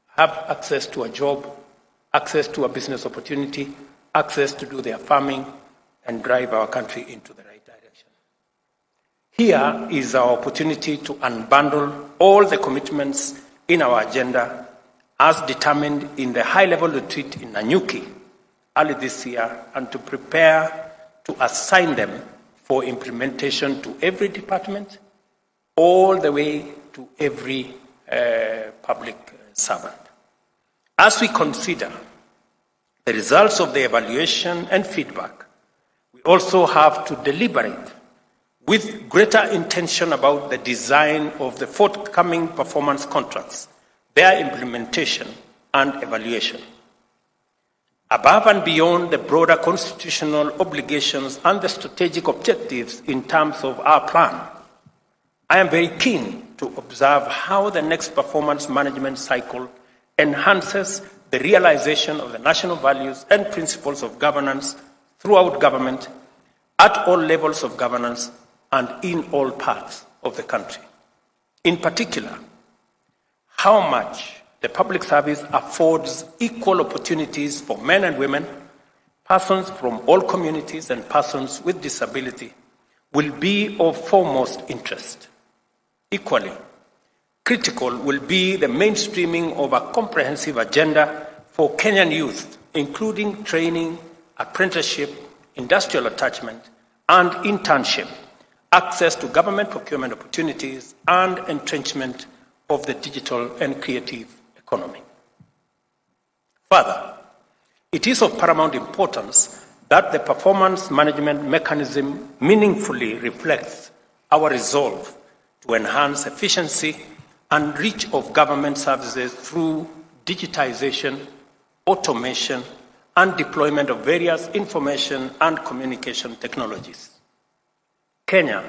have access to a job, access to a business opportunity, access to do their farming, and drive our country into the right direction. Here is our opportunity to unbundle all the commitments in our agenda as determined in the high-level retreat in Nanyuki early this year, and to prepare to assign them for implementation to every department, all the way to every public servant. As we consider the results of the evaluation and feedback, we also have to deliberate with greater intention about the design of the forthcoming performance contracts, their implementation and evaluation. Above and beyond the broader constitutional obligations and the strategic objectives in terms of our plan, I am very keen to observe how the next performance management cycle enhances the realization of the national values and principles of governance throughout government, at all levels of governance, and in all parts of the country. In particular, how much the public service affords equal opportunities for men and women, persons from all communities, and persons with disability will be of foremost interest. Equally, critical will be the mainstreaming of a comprehensive agenda for Kenyan youth, including training, apprenticeship, industrial attachment, and internship, access to government procurement opportunities, and entrenchment of the digital and creative economy. Further, it is of paramount importance that the performance management mechanism meaningfully reflects our resolve to enhance efficiency and reach of government services through digitization, automation, and deployment of various information and communication technologies. Kenya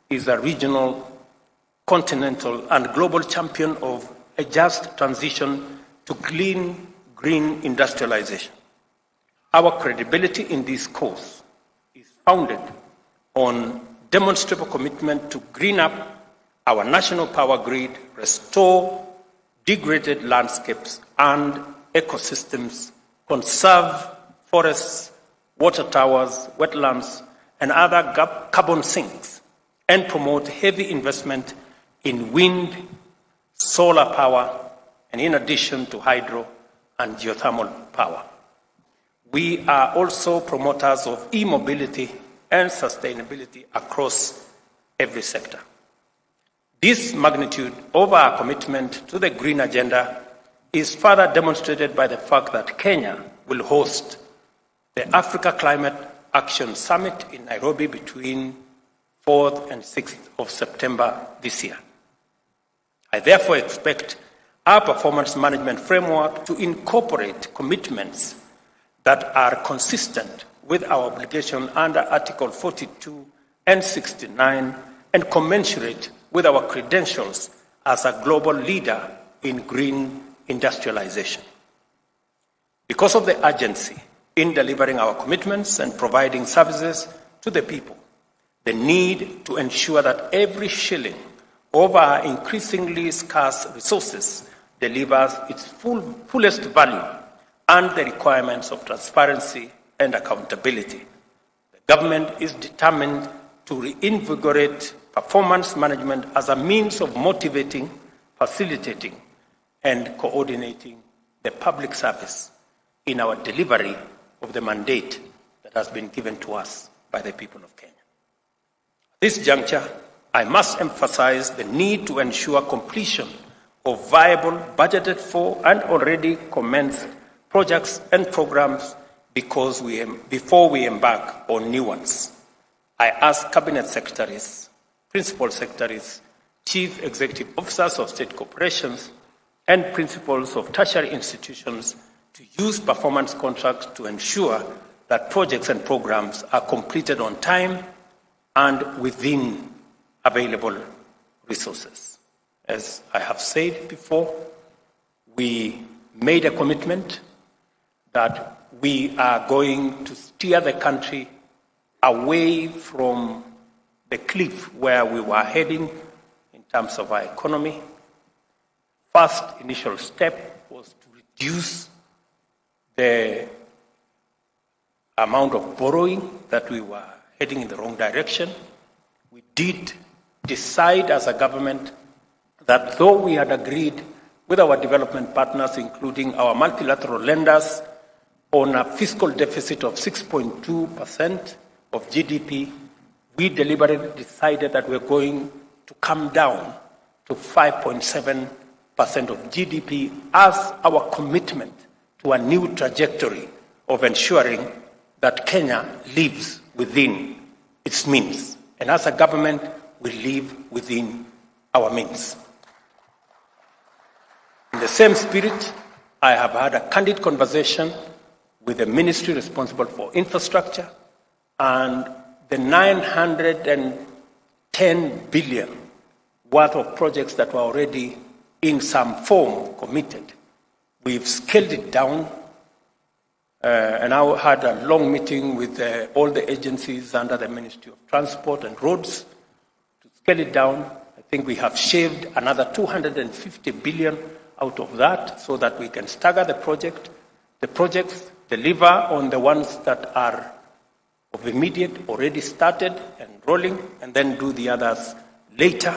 is a regional, continental, and global champion of a just transition to clean, green industrialization. Our credibility in this cause is founded on demonstrable commitment to green up our national power grid, restore degraded landscapes and ecosystems, conserve forests, water towers, wetlands, and other carbon sinks, and promote heavy investment in wind, solar power, and in addition to hydro and geothermal power. We are also promoters of e-mobility and sustainability across every sector. This magnitude of our commitment to the green agenda is further demonstrated by the fact that Kenya will host the Africa Climate Action Summit in Nairobi between 4th and 6th of September this year. I therefore expect our performance management framework to incorporate commitments that are consistent with our obligation under Article 42 and 69 and commensurate with our credentials as a global leader in green industrialization. Because of the urgency in delivering our commitments and providing services to the people, the need to ensure that every shilling of our increasingly scarce resources delivers its fullest value and the requirements of transparency and accountability. The government is determined to reinvigorate performance management as a means of motivating, facilitating, and coordinating the public service in our delivery of the mandate that has been given to us by the people of Kenya. At this juncture, I must emphasize the need to ensure completion of viable, budgeted for, and already commenced projects and programs before we embark on new ones. I ask Cabinet Secretaries, Principal Secretaries, Chief Executive Officers of state corporations, and principals of tertiary institutions to use performance contracts to ensure that projects and programs are completed on time and within available resources. As I have said before, we made a commitment that we are going to steer the country away from the cliff where we were heading in terms of our economy. First initial step was to reduce the amount of borrowing that we were heading in the wrong direction. We did decide as a government that though we had agreed with our development partners, including our multilateral lenders, on a fiscal deficit of 6.2% of GDP, we deliberately decided that we're going to come down to 5.7% of GDP as our commitment to a new trajectory of ensuring that Kenya lives within its means. And as a government, we live within our means. In the same spirit, I have had a candid conversation with the ministry responsible for infrastructure, and the 910 billion worth of projects that were already in some form committed. We've scaled it down, and I had a long meeting with all the agencies under the Ministry of Transport and Roads to scale it down. I think we have shaved another 250 billion out of that so that we can stagger the projects, deliver on the ones that are of immediate, already started and rolling, and then do the others later,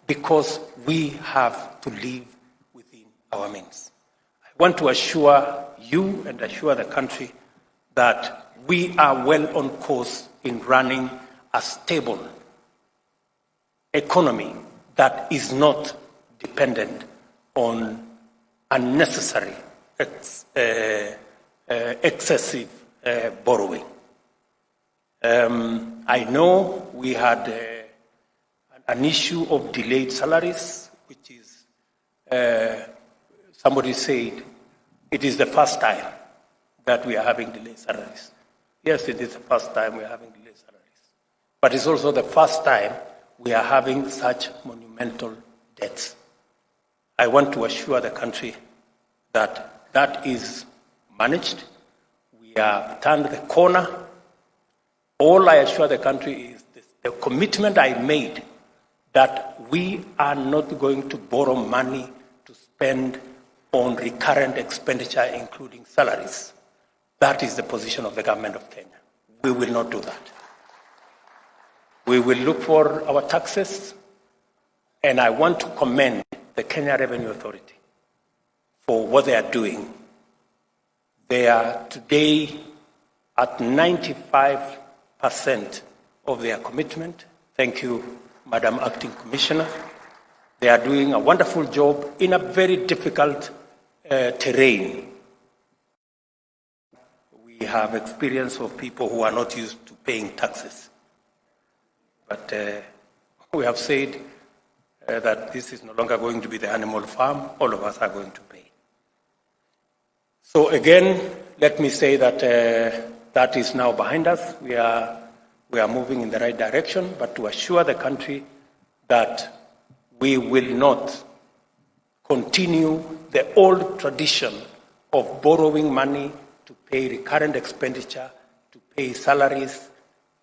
because we have to live within our means. I want to assure you and assure the country that we are well on course in running a stable economy that is not dependent on unnecessary, excessive borrowing. I know we had an issue of delayed salaries, which is, somebody said, it is the first time that we are having delayed salaries. Yes, it is the first time we are having delayed salaries. But it's also the first time we are having such monumental debts. I want to assure the country that that is managed. We have turned the corner. All I assure the country is the commitment I made that we are not going to borrow money to spend on recurrent expenditure, including salaries. That is the position of the government of Kenya. We will not do that. We will look for our taxes, and I want to commend the Kenya Revenue Authority for what they are doing. They are today at 95% of their commitment. Thank you, Madam Acting Commissioner. They are doing a wonderful job in a very difficult terrain. We have experience of people who are not used to paying taxes. But we have said that this is no longer going to be the animal farm. All of us are going to pay. So again, let me say that that is now behind us. We are moving in the right direction, but to assure the country that we will not continue the old tradition of borrowing money to pay recurrent expenditure, to pay salaries.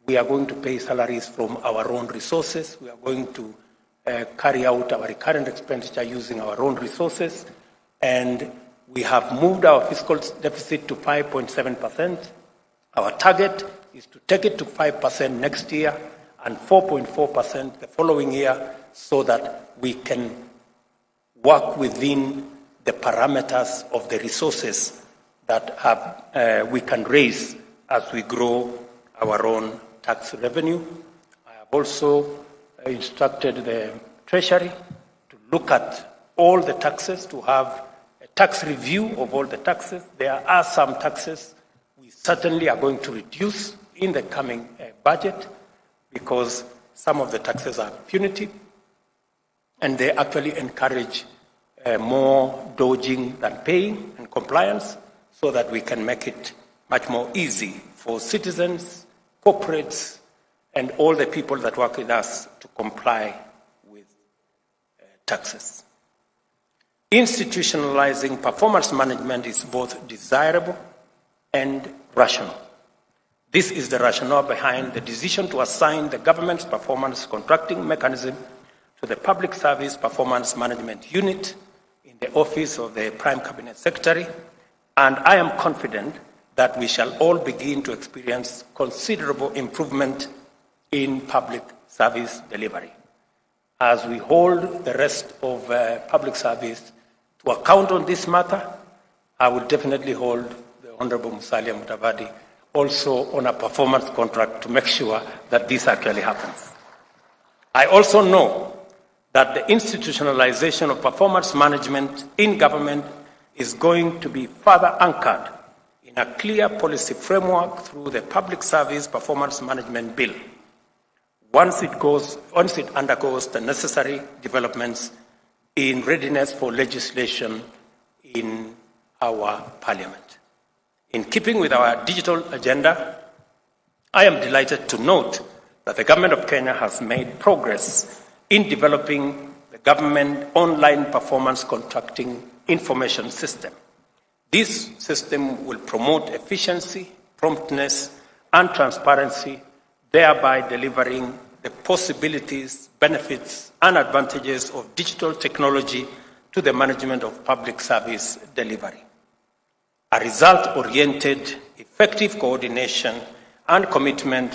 we are going to pay salaries from our own resources. We are going to carry out our recurrent expenditure using our own resources. And we have moved our fiscal deficit to 5.7%. Our target is to take it to 5% next year and 4.4% the following year, so that we can work within the parameters of the resources that we can raise as we grow our own tax revenue. I have also instructed the Treasury to look at all the taxes, to have a tax review of all the taxes. There are some taxes we certainly are going to reduce in the coming budget, because some of the taxes are punitive and they actually encourage more dodging than paying and compliance, so that we can make it much more easy for citizens, corporates, and all the people that work with us to comply with taxes. Institutionalizing performance management is both desirable and rational. This is the rationale behind the decision to assign the government's performance contracting mechanism to the Public Service Performance Management Unit in the office of the Prime Cabinet Secretary, and I am confident that we shall all begin to experience considerable improvement in public service delivery. As we hold the rest of public service to account on this matter, I will definitely hold the Honorable Musalia Mudavadi also on a performance contract to make sure that this actually happens. I also know that the institutionalization of performance management in government is going to be further anchored in a clear policy framework through the Public Service Performance Management Bill, once it undergoes the necessary developments in readiness for legislation in our Parliament. In keeping with our digital agenda, I am delighted to note that the Government of Kenya has made progress in developing the government online performance contracting information system. This system will promote efficiency, promptness, and transparency, thereby delivering the possibilities, benefits, and advantages of digital technology to the management of public service delivery. A result-oriented, effective coordination and commitment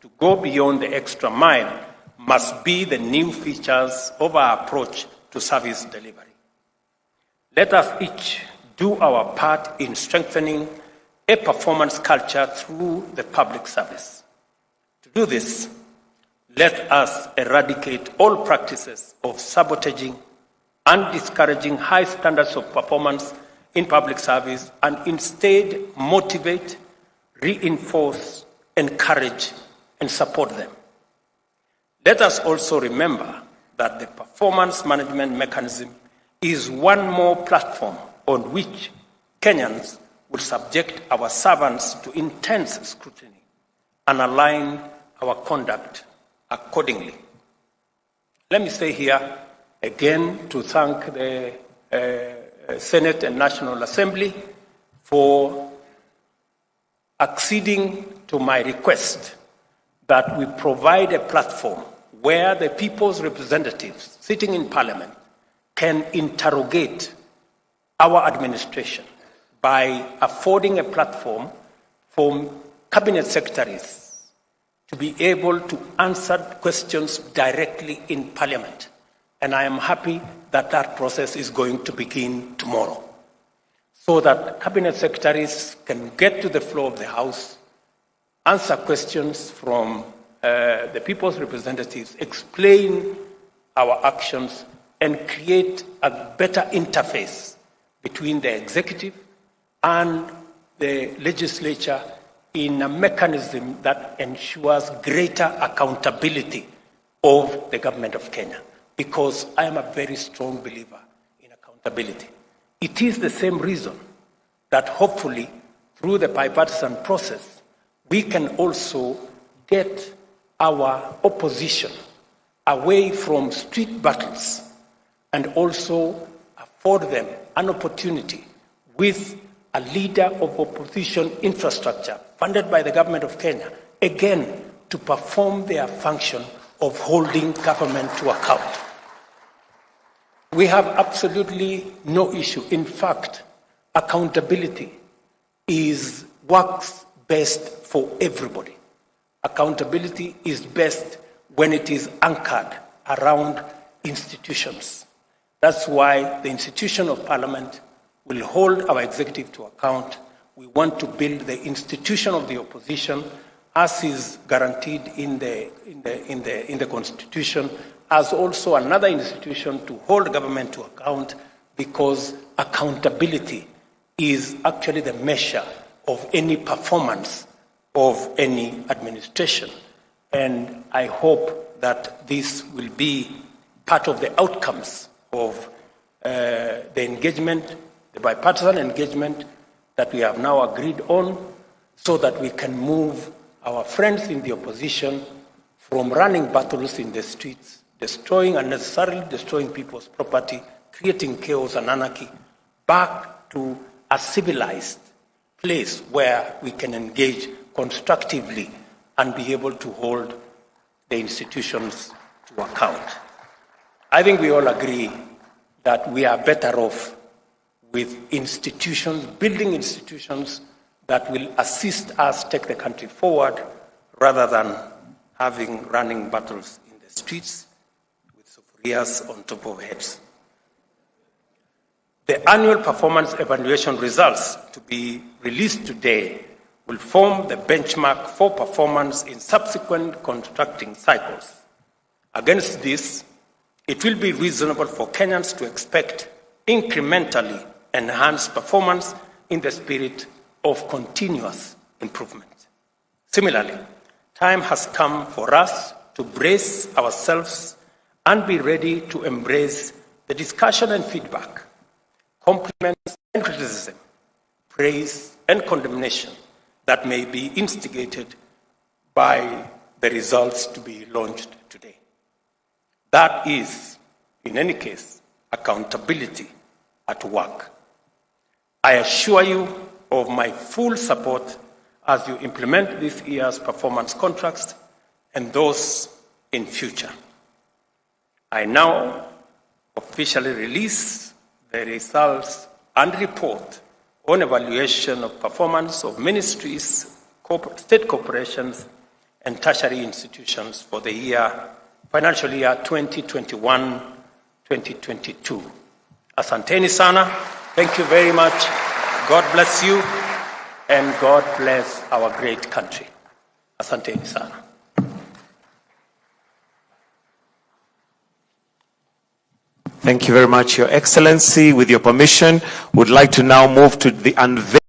to go beyond the extra mile must be the new features of our approach to service delivery. Let us each do our part in strengthening a performance culture through the public service. To do this, let us eradicate all practices of sabotaging and discouraging high standards of performance in public service, and instead motivate, reinforce, encourage, and support them. Let us also remember that the performance management mechanism is one more platform on which Kenyans will subject our servants to intense scrutiny and align our conduct accordingly. Let me say here again to thank the Senate and National Assembly for acceding to my request that we provide a platform where the people's representatives sitting in Parliament can interrogate our administration by affording a platform for cabinet secretaries to be able to answer questions directly in Parliament. And I am happy that that process is going to begin tomorrow, so that cabinet secretaries can get to the floor of the House, answer questions from the people's representatives, explain our actions, and create a better interface between the executive and the legislature in a mechanism that ensures greater accountability of the government of Kenya. Because I am a very strong believer in accountability. It is the same reason that hopefully through the bipartisan process, we can also get our opposition away from street battles and also afford them an opportunity with a leader of opposition infrastructure funded by the government of Kenya, again, to perform their function of holding government to account. We have absolutely no issue. In fact, accountability works best for everybody. Accountability is best when it is anchored around institutions. That's why the institution of Parliament will hold our executive to account. We want to build the institution of the opposition, as is guaranteed in the Constitution, as also another institution to hold government to account, because accountability is actually the measure of any performance of any administration. And I hope that this will be part of the outcomes of the engagement, the bipartisan engagement that we have now agreed on, so that we can move our friends in the opposition from running battles in the streets, unnecessarily destroying people's property, creating chaos and anarchy, back to a civilized place where we can engage constructively and be able to hold the institutions to account. I think we all agree that we are better off with institutions, building institutions that will assist us take the country forward, rather than running battles in the streets with soporias on top of heads. The annual performance evaluation results to be released today will form the benchmark for performance in subsequent contracting cycles. Against this, it will be reasonable for Kenyans to expect incrementally enhanced performance in the spirit of continuous improvement. Similarly, time has come for us to brace ourselves and be ready to embrace the discussion and feedback, compliments and criticism, praise and condemnation that may be instigated by the results to be launched today. That is, in any case, accountability at work. I assure you of my full support as you implement this year's performance contracts and those in future. I now officially release the results and report on evaluation of performance of ministries, state corporations, and tertiary institutions for the financial year 2021-2022. Asanteni sana. Thank you very much. God bless you, and God bless our great country. Asanteni sana. Thank you very much, Your Excellency. With your permission, would like to now move to the unveiling